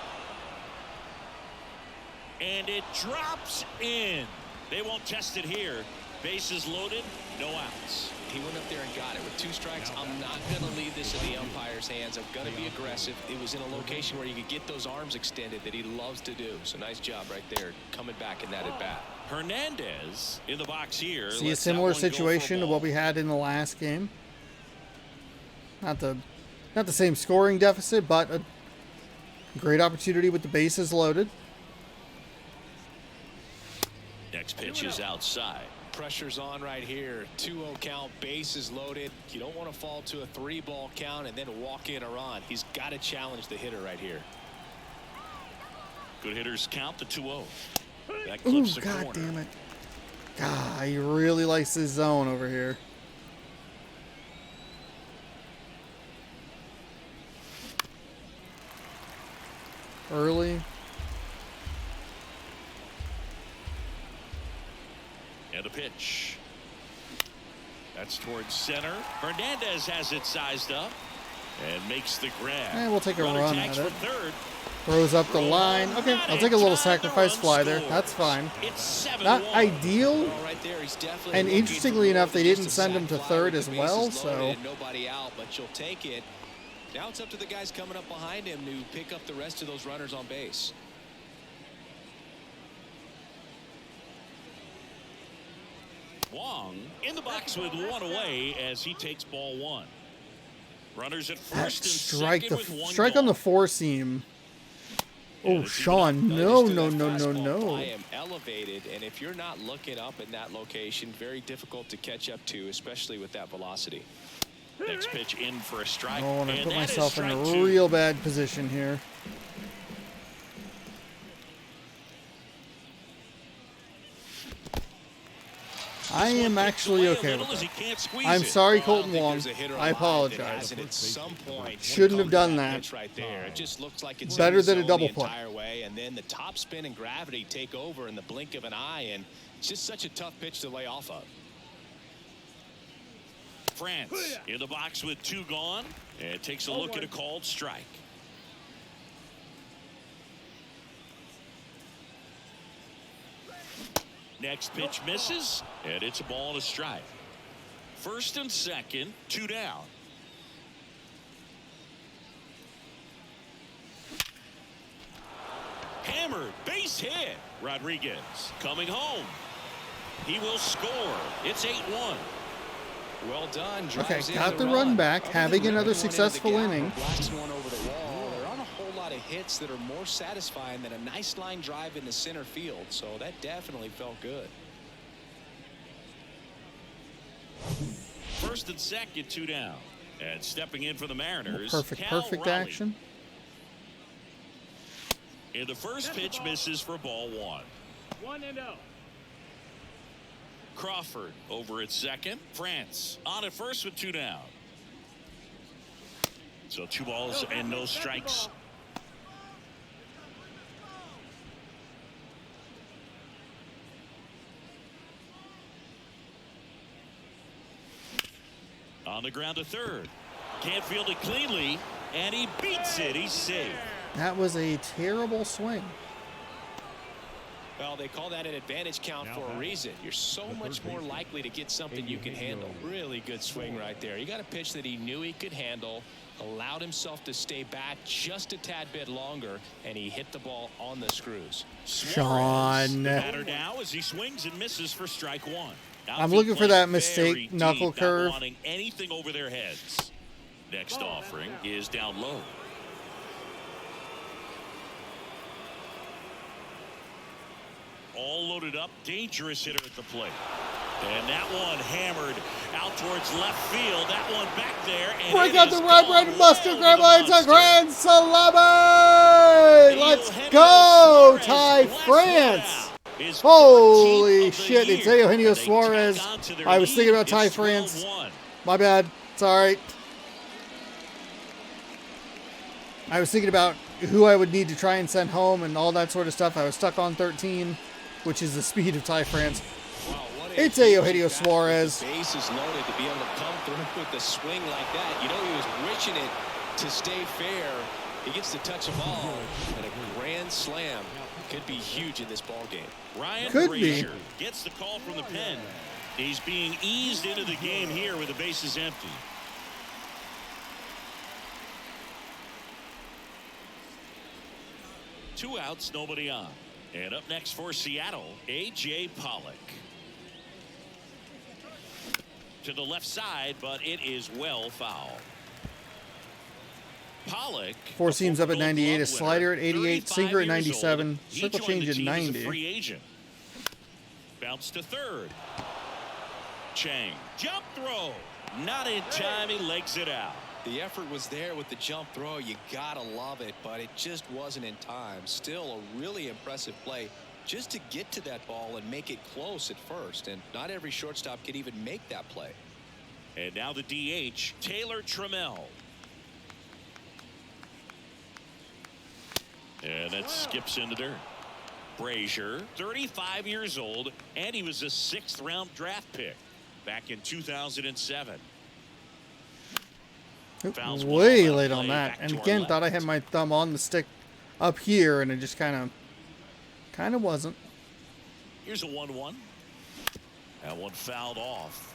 And it drops in. They won't test it here. Bases loaded, no outs. He went up there and got it. With 2 strikes, I'm not going to leave this in the umpire's hands. I'm going to be aggressive. It was in a location where you could get those arms extended that he loves to do. So nice job right there, coming back in that at-bat. Hernandez in the box here. See a similar situation to what we had in the last game. Not the same scoring deficit, but a great opportunity with the bases loaded. Next pitch is outside. Pressure's on right here. 2-0 count, bases loaded. You don't want to fall to a 3-ball count and then walk in a run. He's got to challenge the hitter right here. Good hitters count the 2-0. That Ooh, clips the God corner. damn it. God, he really likes his zone over here. Early. And a pitch. That's towards center. Hernandez has it sized up and makes the grab. We'll take a Runner run tags at it. for third. Throws up the line. Okay, I'll take a little sacrifice fly there. That's fine. It's 7-1. Not ideal. Well, right there, he's definitely And looking interestingly for enough, they more than didn't just a send him sac to fly third with as the well, bases so- loaded and nobody out, but you'll take it. Now it's up to the guys coming up behind him to pick up the rest of those runners on base. Wong in the box with 1 away as he takes ball 1. Runners at That first and strike, second with 1 strike on the gone. four seam. Yeah, Oh, that's Sean, even no, Just to no, that no, no, fastball fly no. him elevated, and if you're not looking up in that location, very difficult to catch up to, especially with that velocity. Next pitch in for a strike. Oh, and I put that is myself in a strike 2. real bad position here. I am actually okay with that. I'm sorry, Colton Wong. I apologize. At some point, Shouldn't have done that. pitch right there. It just looks like it's Better in the than a zone double the play. entire way, and then the top spin and gravity take over in the blink of an eye, and it's just such a tough pitch to lay off of. France in the box with 2 gone and takes a look at a called strike. Next pitch misses, and it's a ball and a strike. First and second, 2 down. Hammered, base hit. Rodriguez coming home. He will score. It's 8-1. Well done. Okay, Drives in got the run back, having another successful inning. Blasts one over the wall. There aren't a whole lot of hits that are more satisfying than a nice line drive into center field, so that definitely felt good. First and second, 2 down. And stepping in for the Mariners, Perfect Cal Raleigh. action. And the first pitch misses for ball 1. 1-0. Crawford over at second. France on at first with 2 down. So 2 balls and no strikes. On the ground to third. Can't field it cleanly, and he beats it. He's safe. That was a terrible swing. Well, they call that an advantage count for a reason. You're so much more likely to get something you can handle. Really good swing right there. He got a pitch that he knew he could handle, allowed himself to stay back just a tad bit longer, and he hit the ball on the screws. Sean. The batter now as he swings and misses for strike 1. I'm looking for that mistake knuckle curve. Not wanting anything over their heads. Next offering is down low. All loaded up, dangerous hitter at the plate. And that one hammered out towards left field. That one back there. And Break it out is the Rye Bread and Mustard. gone Grab over the lines a monster. grand salami. Let's go, Ty France. Holy shit, it's Eugenio Suarez. I was thinking about Ty France. My bad. It's all right. I was thinking about who I would need to try and send home and all that sort of stuff. I was stuck on 13, which is the speed of Ty France. It's Eugenio Suarez. Base is loaded to be able to come through with the swing like that. You know, he was wishing it to stay fair. He gets to touch the ball and a grand slam Could be huge in this ball game. Ryan Could be. Frazier gets the call from the pen. He's being eased into the game here with the bases empty. Two outs, nobody on. And up next for Seattle, A.J. Pollock. To the left side, but it is well foul. Pollock. Four seams up at 98, a slider at 88, 35 sinker at years 97, old. He circle joined the change at team as a 90. free agent. Bounce to third. Chang. Jump throw. Not in time. He legs it out. The effort was there with the jump throw. You gotta love it, but it just wasn't in time. Still a really impressive play just to get to that ball and make it close at first. And not every shortstop can even make that play. And now the DH, Taylor Trammell. And that skips into dirt. Brazier, 35 years old, and he was a 6th round draft pick back in 2007. Fouls one Way on late play, on that. back And to our again, thought I left. had my thumb on the stick up here, and it just kind of wasn't. Here's a 1-1. That one fouled off.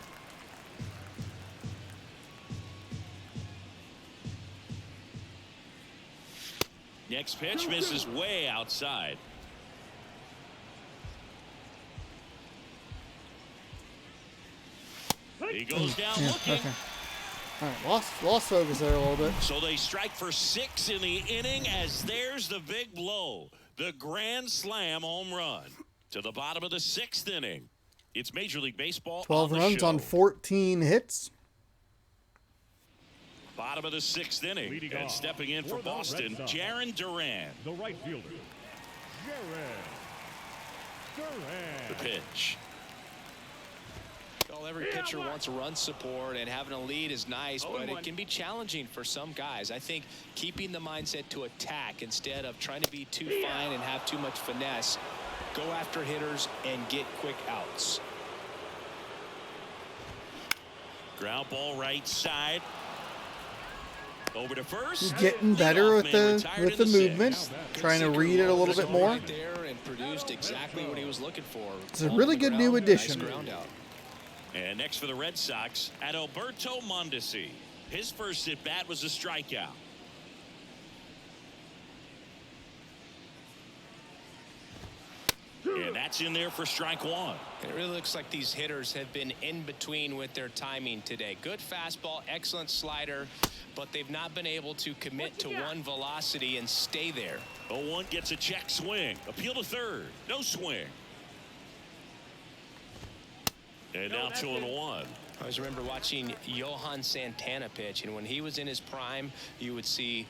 Next pitch misses way outside. He goes down Yeah, looking. okay. All right, lost focus there a little bit. So they strike for 6 in the inning as there's the big blow. The grand slam home run to the bottom of the 6th inning. It's Major League Baseball. 12 on the runs show. on 14 hits. Bottom of the 6th inning. Leading And off stepping in for for the Red Boston, Sox. Jaron Duran. The right fielder, Jared The Duran. pitch. Well, every pitcher wants run support, and having a lead is nice, but it can be challenging for some guys. I think keeping the mindset to attack instead of trying to be too fine and have too much finesse. Go after hitters and get quick outs. Ground ball right side. Over to first. Getting better Leadoff with man the retired in the movements, trying to read it a little bit more. Right there and produced exactly what he was looking for. It's a really good new addition. Nice ground out. And next for the Red Sox, Adalberto Mondesi. His first at bat was a strikeout. And that's in there for strike one. It really looks like these hitters have been in between with their timing today. Good fastball, excellent slider, but they've not been able to commit to one velocity and stay there. 0-1 gets a check swing. Appeal to third. No swing. And now 2-1. I always remember watching Johan Santana pitch, and when he was in his prime, you would see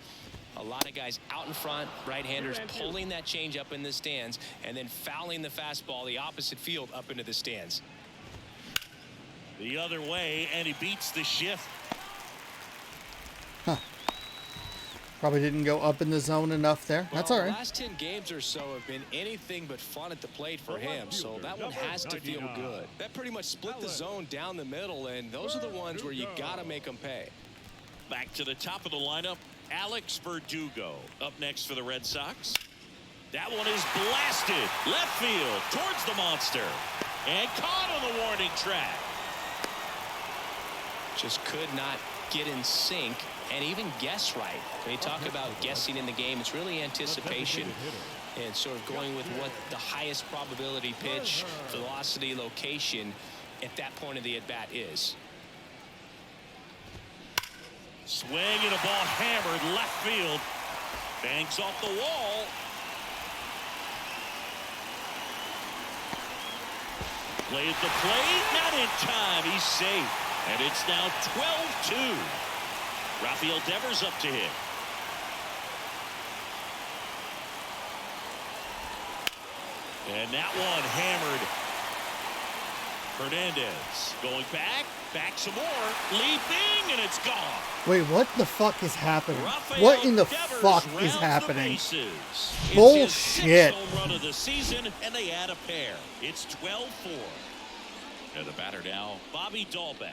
a lot of guys out in front, right-handers pulling that change up in the stands and then fouling the fastball the opposite field up into the stands. The other way, and he beats the shift. Probably didn't go up in the zone enough there. That's all The right. last 10 games or so have been anything but fun at the plate for him, so that one has to feel good. That pretty much split the zone down the middle, and those are the ones where you got to make them pay. Back to the top of the lineup, Alex Verdugo. Up next for the Red Sox. That one is blasted left field towards the monster and caught on the warning track. Just could not get in sync and even guess right. When you talk about guessing in the game, it's really anticipation and sort of going with what the highest probability pitch, velocity, location at that point of the at-bat is. Swing and a ball hammered left field. Banks off the wall. Plays the plate, not in time. He's safe. And it's now 12-2. Rafael Devers up to hit. And that one hammered. Hernandez going back some more, leaping, and it's gone. Wait, what the fuck is happening? Rafael What in the Devers fuck is rounds the happening? bases. It's Bullshit. his 6th home run of the season, and they add a pair. It's 12-4. And the batter now, Bobby Dahlbeck.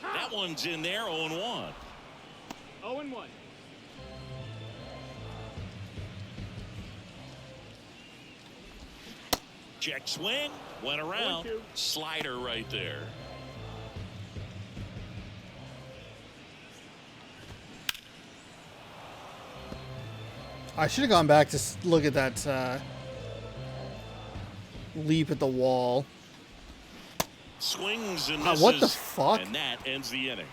That one's in there, 0-1. 0-1. Check swing. Went around. Slider right there. I should have gone back to look at that leap at the wall. Swings and misses. What the fuck? And that ends the inning.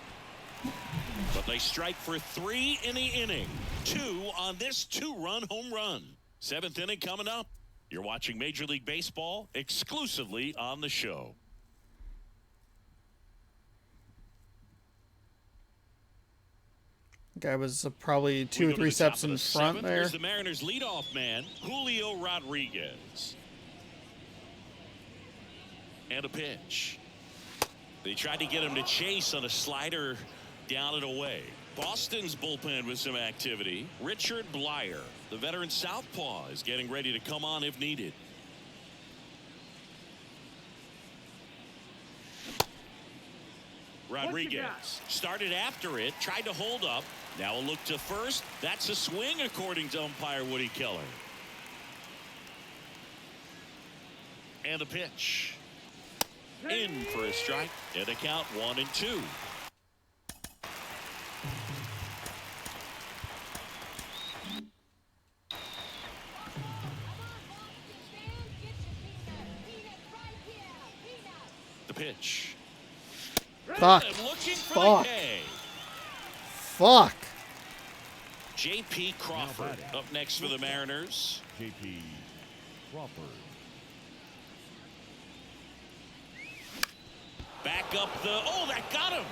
But they strike for 3 in the inning. 2 on this 2-run home run. 7th inning coming up. You're watching Major League Baseball exclusively on the show. Guy was probably 2 or 3 steps in front there. Here's the Mariners leadoff man, Julio Rodriguez. And a pitch. They tried to get him to chase on a slider down and away. Boston's bullpen with some activity. Richard Blyer, the veteran southpaw, is getting ready to come on if needed. Rodriguez started after it, tried to hold up. Now a look to first. That's a swing according to umpire Woody Keller. And a pitch. In for a strike. And a count 1-2. The pitch. Fuck. Fuck. Fuck. J.P. Crawford up next for the Mariners. J.P. Crawford. Back up the. Oh, that got him.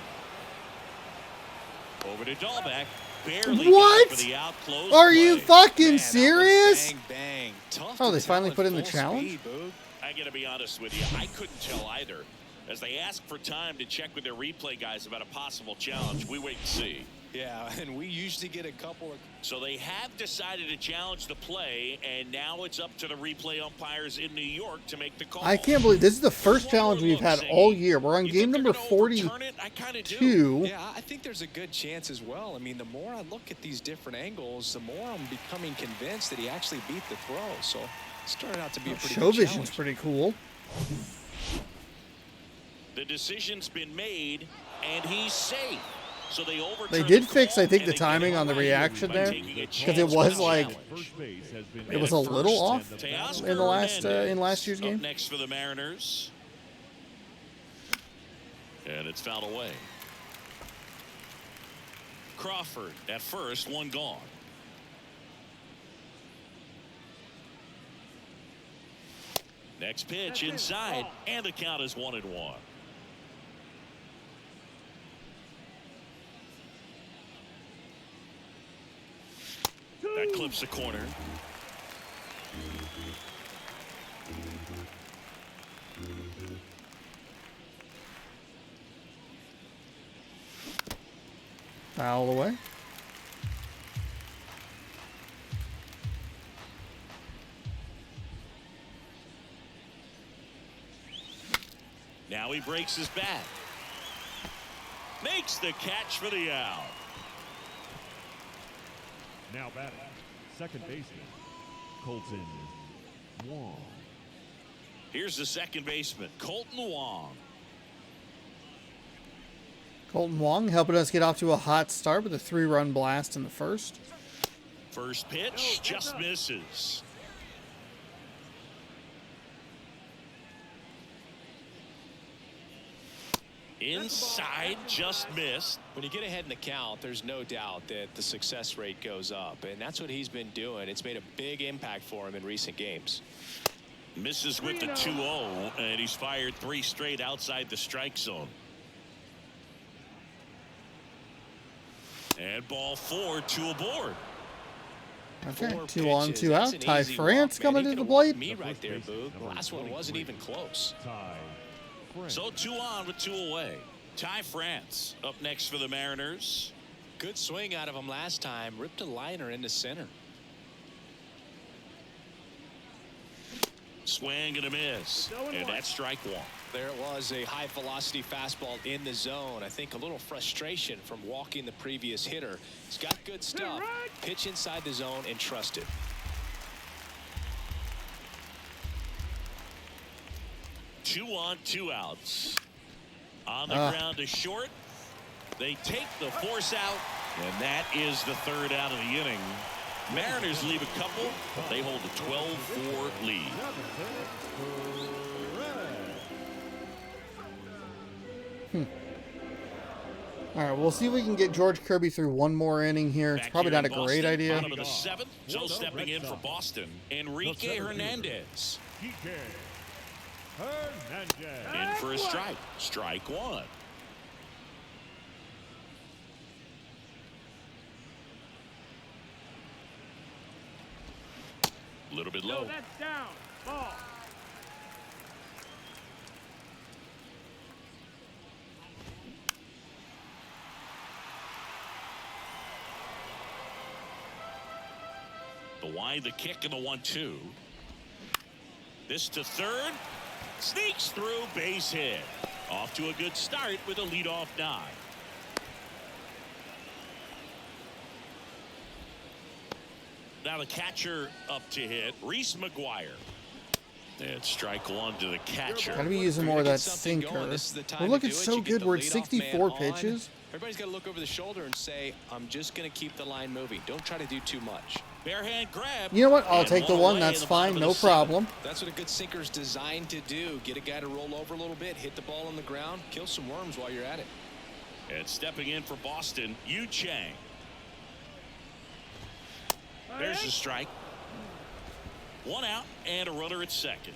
Over to Dahlbeck. Barely What? got for the out close Are play. you fucking serious? Bang, bang. Tough Oh, to they finally tell put at in the full challenge? speed, Boog. I got to be honest with you. I couldn't tell either. As they ask for time to check with their replay guys about a possible challenge, we wait and see. Yeah, and we usually get a couple of. So they have decided to challenge the play, and now it's up to the replay umpires in New York to make the call. I can't believe this is the first challenge we've had all year. We're on game number 42. I kind of do. Yeah, I think there's a good chance as well. I mean, the more I look at these different angles, the more I'm becoming convinced that he actually beat the throw. So it's turning out to be a pretty Show good vision's challenge. pretty cool. The decision's been made, and he's safe. So they They did fix, I think, the timing on the reaction there, because it was like it was a little off in the last year's game. Next for the Mariners, and it's fouled away. Crawford at first, one gone. Next pitch inside, and the count is 1-1. That clips the corner. Foul away. Now he breaks his bat. Makes the catch for the out. Now batting, second baseman, Colton Wong. Here's the second baseman, Colton Wong. Colton Wong helping us get off to a hot start with a 3-run blast in the first. First pitch just misses. Inside, just missed. When you get ahead in the count, there's no doubt that the success rate goes up, and that's what he's been doing. It's made a big impact for him in recent games. Misses with the 2-0, and he's fired 3 straight outside the strike zone. And ball 4, 2 aboard. Okay, 4 2 on, pitches. 2 That's out. an Ty easy France walk, coming man. to the He could've plate. walked me right there, Boog. The last one wasn't even close. Ty France. So 2 on with 2 away. Ty France up next for the Mariners. Good swing out of him last time. Ripped a liner into center. Swing and a miss. And that's strike 1. There it was, a high velocity fastball in the zone. I think a little frustration from walking the previous hitter. He's got good stuff. Pitch inside the zone and trust it. 2 on, 2 outs. On the ground to short. They take the force out, and that is the 3rd out of the inning. Mariners leave a couple, but they hold a 12-4 lead. All right, we'll see if we can get George Kirby through one more inning here. It's probably not a great idea. Bottom of the 7th. So stepping in for Boston, Enrique Hernandez. In for a strike. Strike 1. A little bit low. No, that's down. Ball. The wide, the kick, and the 1-2. This to 3rd. Sneaks through, base hit. Off to a good start with a leadoff dive. Now the catcher up to hit, Reese McGuire. And strike 1 to the catcher. Gotta be using more of that sinker. We're looking so good. We're at 64 pitches. Everybody's got to look over the shoulder and say, I'm just going to keep the line moving. Don't try to do too much. Bare hand grab. You know what? I'll take the one. That's fine. No problem. That's what a good sinker's designed to do. Get a guy to roll over a little bit, hit the ball on the ground, kill some worms while you're at it. And stepping in for Boston, Yu Chang. There's the strike. 1 out and a runner at 2nd.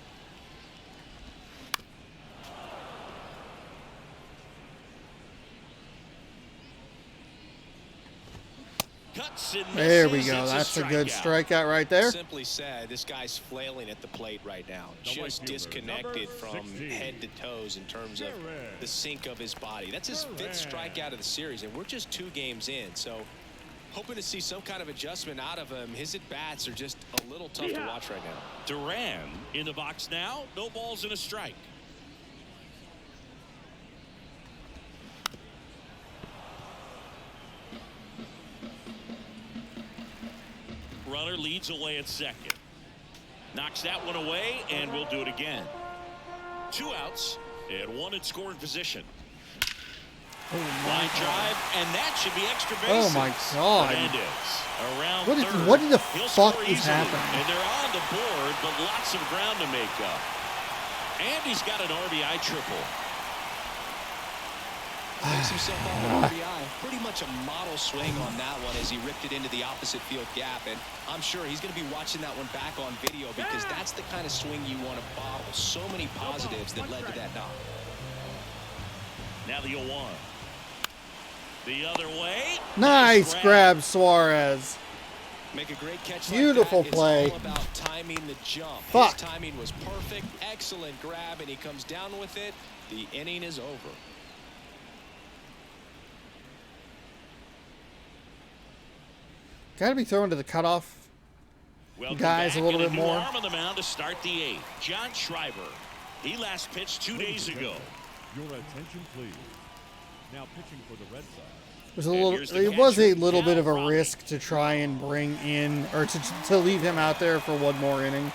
Cuts and There we misses. go. It's That's a good strikeout. strikeout right there. Simply said, this guy's flailing at the plate right now. Just disconnected from head to toes in terms of the sink of his body. That's his 5th strikeout of the series, and we're just 2 games in. So hoping to see some kind of adjustment out of him. His at-bats are just a little tough to watch right now. Duran in the box now. No balls and a strike. Runner leads away at 2nd. Knocks that one away, and we'll do it again. 2 outs and 1 in scoring position. Line drive, and that should be extra bases. Oh my God! Around What in the He'll fuck score is easily, happening? And they're on the board, but lots of ground to make up. And he's got an RBI triple. Makes himself off an RBI. Pretty much a model swing on that one as he ripped it into the opposite field gap. And I'm sure he's going to be watching that one back on video because that's the kind of swing you want to bottle. So many positives that led to that knock. Now the 0-1. The other way. Nice grab, Suarez. Make a great catch. Beautiful like that. play. It's all about timing the jump. Fuck. His timing was perfect. Excellent grab, and he comes down with it. The inning is over. Got to be thrown to the cutoff guys a little bit more. Arm on the mound to start the 8th. John Schreiber. He last pitched 2 days ago. Your attention, please. Now pitching for the Red Sox. It was a little bit of a risk to try and bring in, or to leave him out there for one more inning.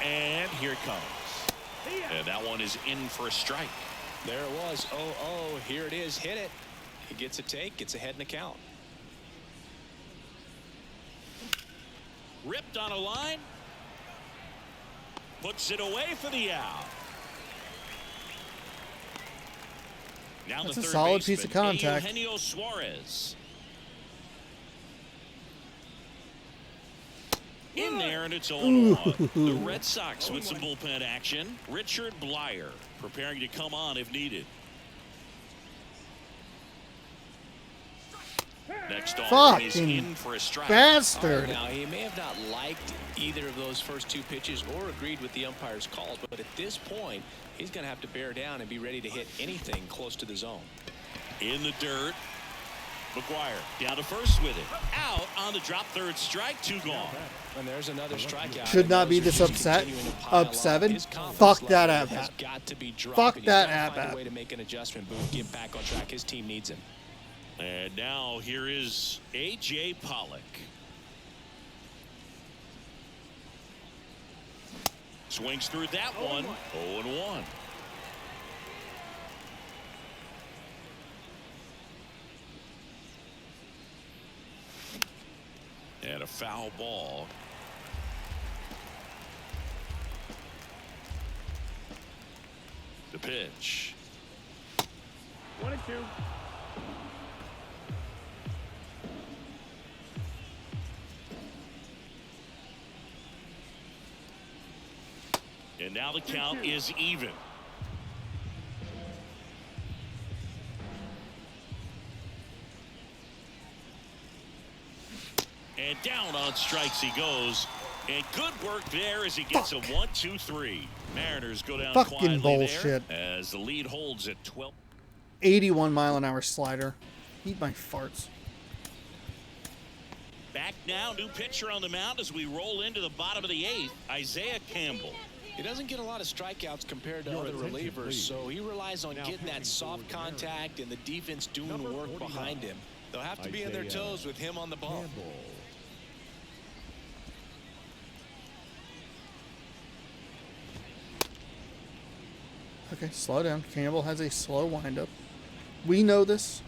And here it comes. And that one is in for a strike. There it was. 0-0. Here it is. Hit it. He gets a take. Gets ahead in the count. Ripped on a line. Puts it away for the out. Now That's the a third solid baseman, piece of contact. Eugenio Suarez. In there, and it's 0-1. The Red Sox with some bullpen action. Richard Blyer preparing to come on if needed. Next off, he's in for a strike. Bastard. Now, he may have not liked either of those first 2 pitches or agreed with the umpire's calls, but at this point, he's going to have to bear down and be ready to hit anything close to the zone. In the dirt. McGuire down to first with it. Out on the drop, 3rd strike, 2 gone. And there's another strikeout. Should not be this upset. Up 7. Fuck that at bat. Fuck that at bat. Way to make an adjustment, Boone. Get back on track. His team needs him. And now here is A.J. Pollock. Swings through that one. 0-1. And a foul ball. The pitch. 1-2. And now the count is even. And down on strikes he goes. And good work there as he gets a 1-2-3. Mariners go down Fucking quietly bullshit. there as the lead holds at 12. 81-mile-an-hour slider. Eat my farts. Back now, new pitcher on the mound as we roll into the bottom of the 8th, Isaiah Campbell. He doesn't get a lot of strikeouts compared to other relievers, so he relies on getting that soft contact and the defense doing the work behind him. They'll have to be on their toes with him on the ball. Okay, slow down. Campbell has a slow windup. We know this.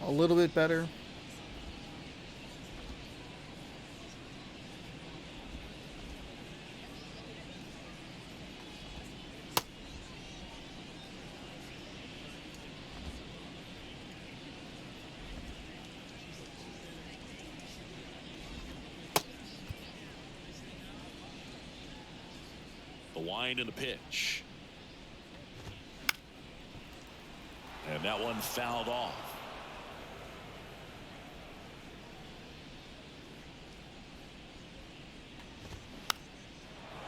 A little bit better. The wind and the pitch. And that one fouled off.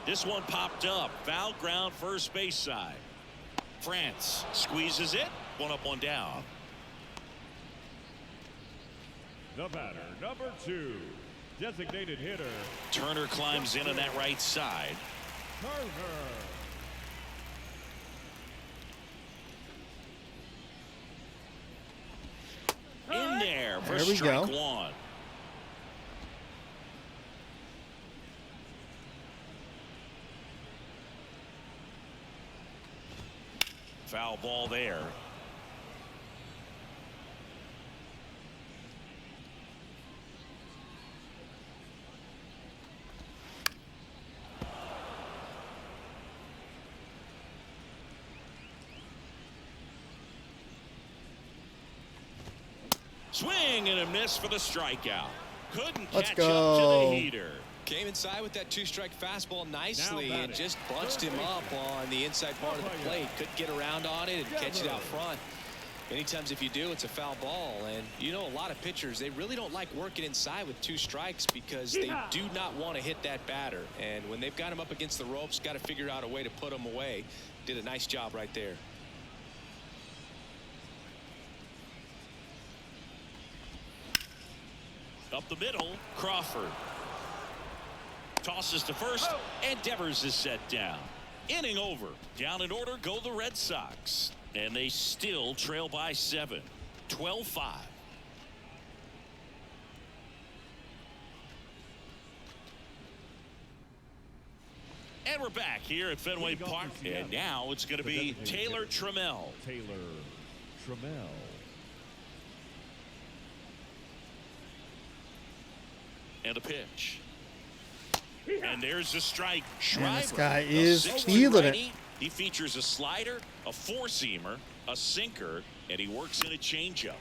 This one popped up. Foul ground, first base side. France squeezes it. One up, one down. The batter, number 2, designated hitter, Turner climbs in on that right side. Turner. In there for There we strike go. one. Foul ball there. Swing and a miss for the strikeout. Couldn't Let's catch up to go. the heater. Came inside with that two-strike fastball nicely Now and batting. just bunched him up on the inside part of the plate. Couldn't get around on it and catch it out front. Many times if you do, it's a foul ball. And you know, a lot of pitchers, they really don't like working inside with 2 strikes because they do not want to hit that batter. And when they've got him up against the ropes, got to figure out a way to put him away. Did a nice job right there. Up the middle, Crawford. Tosses to first, and Devers is set down. Inning over. Down in order go the Red Sox. And they still trail by 7. 12-5. And we're back here at Fenway Park. And now it's going to be Taylor Trammell. Taylor Trammell. And a pitch. And there's the strike. Man, this Schreiber, guy the is 6'3" feeling it. righty. He features a slider, a 4-seamer, a sinker, and he works in a changeup.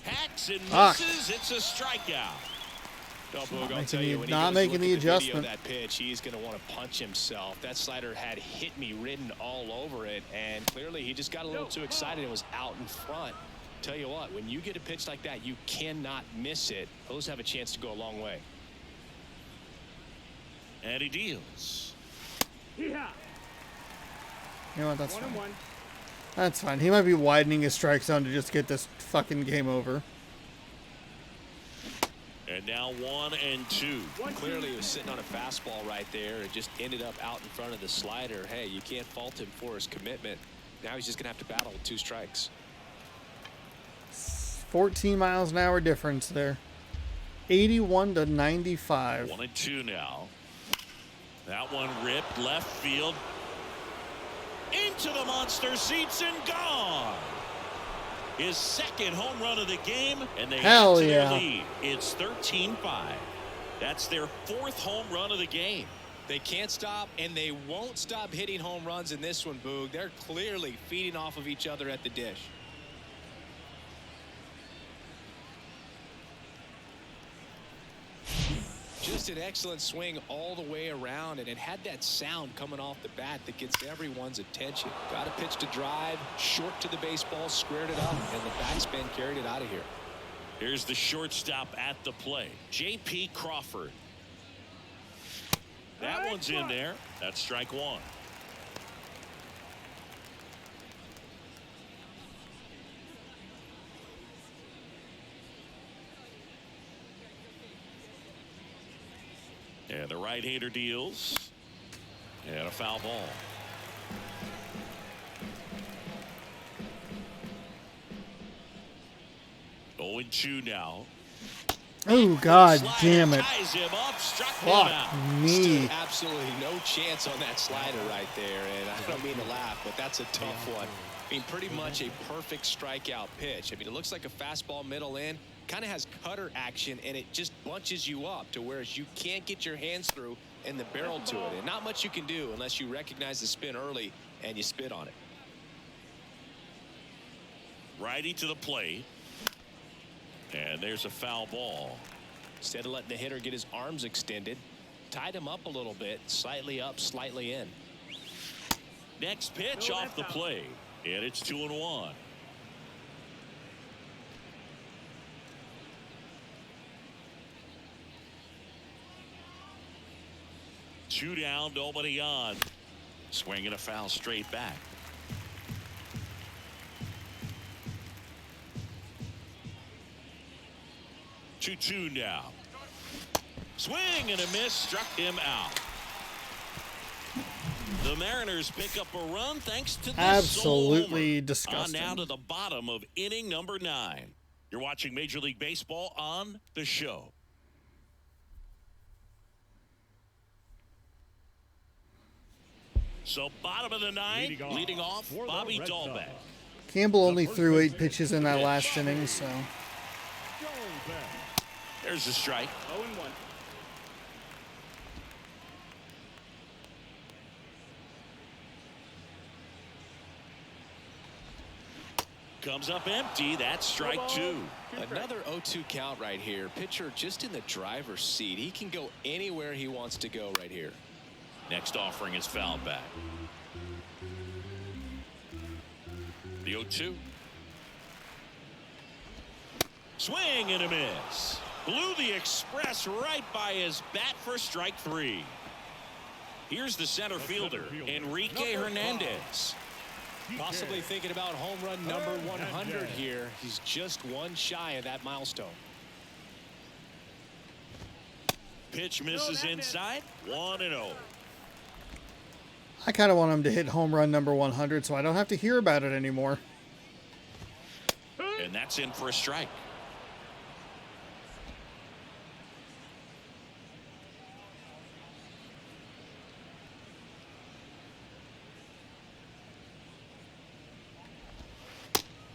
Hacks and Fuck. misses. It's a strikeout. No, Boog, I'll making tell the- you, when he not goes making look the at video of adjustment. that pitch, he's going to want to punch himself. That slider had hit me written all over it, and clearly he just got a little too excited and was out in front. Tell you what, when you get a pitch like that, you cannot miss it. Those have a chance to go a long way. And he deals. Yeah. You know what? That's 1-1. fine. That's fine. He might be widening his strike zone to just get this fucking game over. And now 1-2. Clearly he was sitting on a fastball right there and just ended up out in front of the slider. Hey, you can't fault him for his commitment. Now he's just going to have to battle with 2 strikes. 14 miles an hour difference there. 81 to 95. 1-2 now. That one ripped left field. Into the monster seats and gone. His second home run of the game, and they add to their lead. It's 13-5. That's their 4th home run of the game. They can't stop, and they won't stop hitting home runs in this one, Boog. They're clearly feeding off of each other at the dish. Just an excellent swing all the way around, and it had that sound coming off the bat that gets everyone's attention. Got a pitch to drive, short to the baseball, squared it up, and the backspin carried it out of here. Here's the shortstop at the plate, J.P. Crawford. That one's in there. That's strike 1. And the right-hander deals. And a foul ball. Oh, 0-2 now. Oh, God Slider damn it. ties him up, struck him Fuck out. me. Stood absolutely no chance on that slider right there, and I don't mean to laugh, but that's a tough one. I mean, pretty much a perfect strikeout pitch. I mean, it looks like a fastball middle in, kind of has cutter action, and it just bunches you up to where you can't get your hands through and the barrel to it, and not much you can do unless you recognize the spin early and you spit on it. Righty to the plate. And there's a foul ball. Instead of letting the hitter get his arms extended, tied him up a little bit, slightly up, slightly in. Next pitch off the plate. And it's 2-1. Two down, nobody on. Swinging a foul straight back. 2-2 now. Swing and a miss, struck him out. The Mariners pick up a run thanks to this Absolutely disgusting. On now to the bottom of inning number 9. You're watching Major League Baseball on the show. So bottom of the 9th, leading off Bobby Dahlbeck. Campbell only threw 8 pitches in that last inning, so. There's a strike. 0-1. Comes up empty. That's strike 2. Another 0-2 count right here. Pitcher just in the driver's seat. He can go anywhere he wants to go right here. Next offering is fouled back. The 0-2. Swing and a miss. Blew the express right by his bat for strike 3. Here's the center fielder, Enrique Hernandez. Possibly thinking about home run number 100 here. He's just one shy of that milestone. Pitch misses inside. 1-0. I kind of want him to hit home run number 100 so I don't have to hear about it anymore. And that's in for a strike.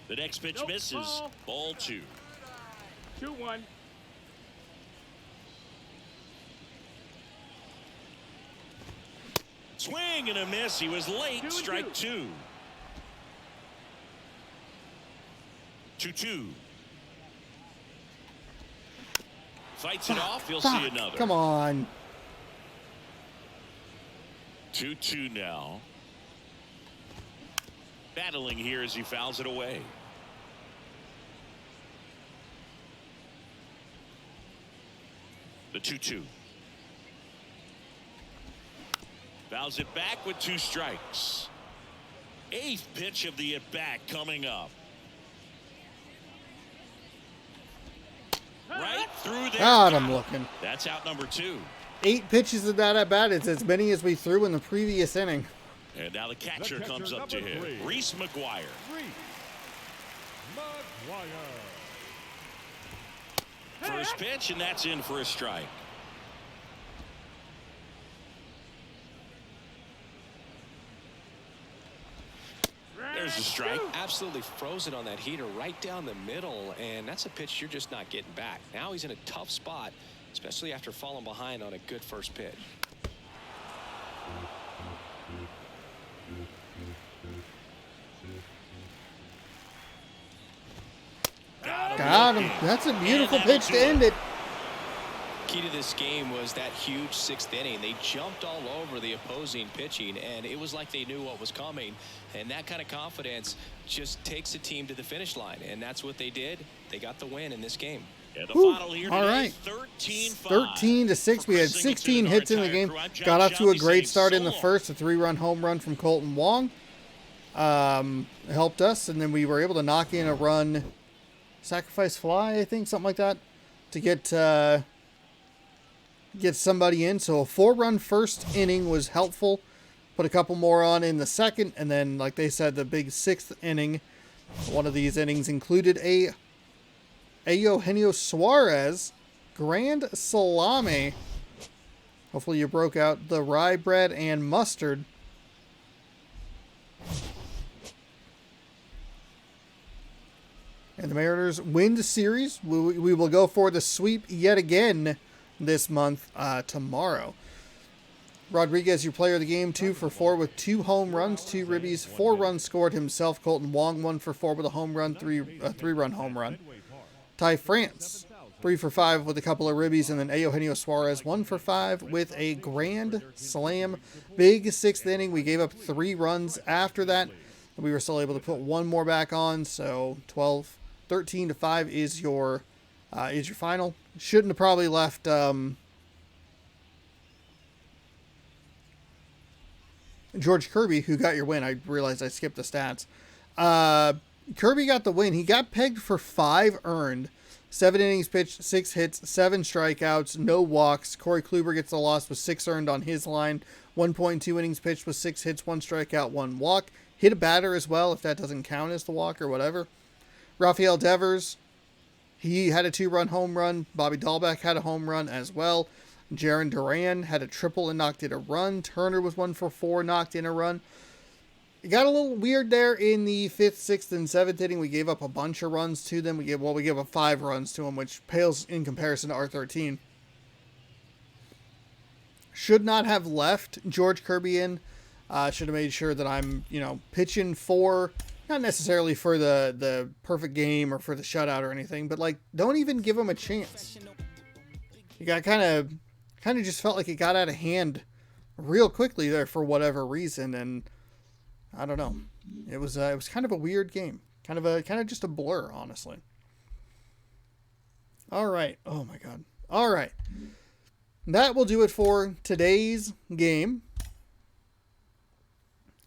The next pitch misses. Ball 2. 2-1. Swing and a miss. He was late. Strike 2. 2-2. Fights it off. You'll see another. Come on. 2-2 now. Battling here as he fouls it away. The 2-2. Fouls it back with 2 strikes. 8th pitch of the at-bat coming up. Right through there. God, I'm looking. That's out number 2. 8 pitches of that at bat. It's as many as we threw in the previous inning. And now the catcher comes up to him. Reese McGuire. First pitch, and that's in for a strike. There's a strike. Absolutely frozen on that heater right down the middle, and that's a pitch you're just not getting back. Now he's in a tough spot, especially after falling behind on a good first pitch. Got him. That's a beautiful pitch to end it. Key to this game was that huge 6th inning. They jumped all over the opposing pitching, and it was like they knew what was coming. And that kind of confidence just takes a team to the finish line, and that's what they did. They got the win in this game. And the final here all today, right. 13-5. 13-6. We had 16 hits in the game. Got off to a great start in the first. A 3-run home run from Colton Wong helped us, and then we were able to knock in a run, sacrifice fly, I think, something like that, to get somebody in. So a 4-run first inning was helpful. Put a couple more on in the second, and then, like they said, the big 6th inning. One of these innings included a Eugenio Suarez grand salami. Hopefully you broke out the Rye Bread and Mustard. And the Mariners win the series. We will go for the sweep yet again this month, tomorrow. Rodriguez, your player of the game, 2 for 4 with 2 home runs, 2 ribbies, 4 runs scored himself. Colton Wong, 1 for 4 with a home run, 3-run home run. Ty France, 3 for 5 with a couple of ribbies, and then Eugenio Suarez, 1 for 5 with a grand slam. Big 6th inning. We gave up 3 runs after that. We were still able to put 1 more back on, so 13-5 is your final. Shouldn't have probably left George Kirby, who got your win. I realized I skipped the stats. Kirby got the win. He got pegged for 5 earned, 7 innings pitched, 6 hits, 7 strikeouts, no walks. Corey Kluber gets the loss with 6 earned on his line, 1.2 innings pitched with 6 hits, 1 strikeout, 1 walk. Hit a batter as well, if that doesn't count as the walk or whatever. Rafael Devers, he had a 2-run home run. Bobby Dahlbeck had a home run as well. Jarren Duran had a triple and knocked in a run. Turner was 1 for 4, knocked in a run. It got a little weird there in the 5th, 6th, and 7th inning. We gave up a bunch of runs to them. We gave up 5 runs to them, which pales in comparison to our 13. Should not have left George Kirby in. Should have made sure that I'm, pitching for, not necessarily for the perfect game or for the shutout or anything, but don't even give him a chance. You got kind of just felt like it got out of hand real quickly there for whatever reason, and I don't know. It was kind of a weird game, kind of just a blur, honestly. All right. Oh my God. All right. That will do it for today's game.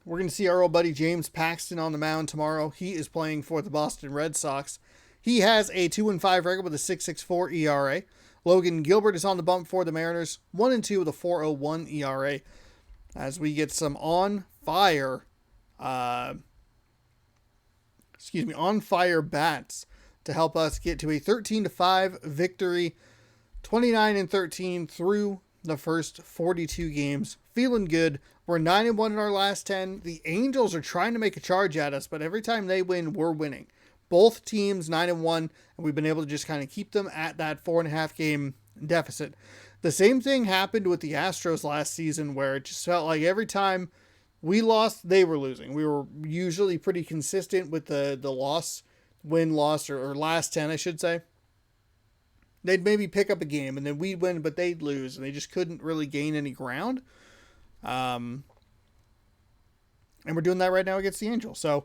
We're going to see our old buddy James Paxton on the mound tomorrow. He is playing for the Boston Red Sox. He has a 2-5 record with a 6.64 ERA. Logan Gilbert is on the bump for the Mariners, 1-2 with a 4.01 ERA. As we get some on fire bats to help us get to a 13-5 victory, 29-13 through the first 42 games. Feeling good. We're 9-1 in our last 10. The Angels are trying to make a charge at us, but every time they win, we're winning. Both teams 9-1, and we've been able to just kind of keep them at that 4.5 game deficit. The same thing happened with the Astros last season, where it just felt like every time we lost, they were losing. We were usually pretty consistent with the win-loss, or last 10, I should say. They'd maybe pick up a game, and then we'd win, but they'd lose, and they just couldn't really gain any ground. And we're doing that right now against the Angels. So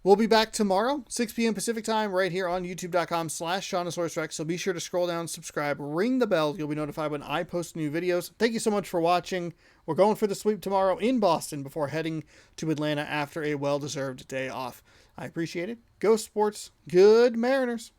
we'll be back tomorrow, 6 p.m. Pacific time, right here on youtube.com/SeanOsaurusRex. So be sure to scroll down, subscribe, ring the bell. You'll be notified when I post new videos. Thank you so much for watching. We're going for the sweep tomorrow in Boston before heading to Atlanta after a well-deserved day off. I appreciate it. Go Sports. Good Mariners.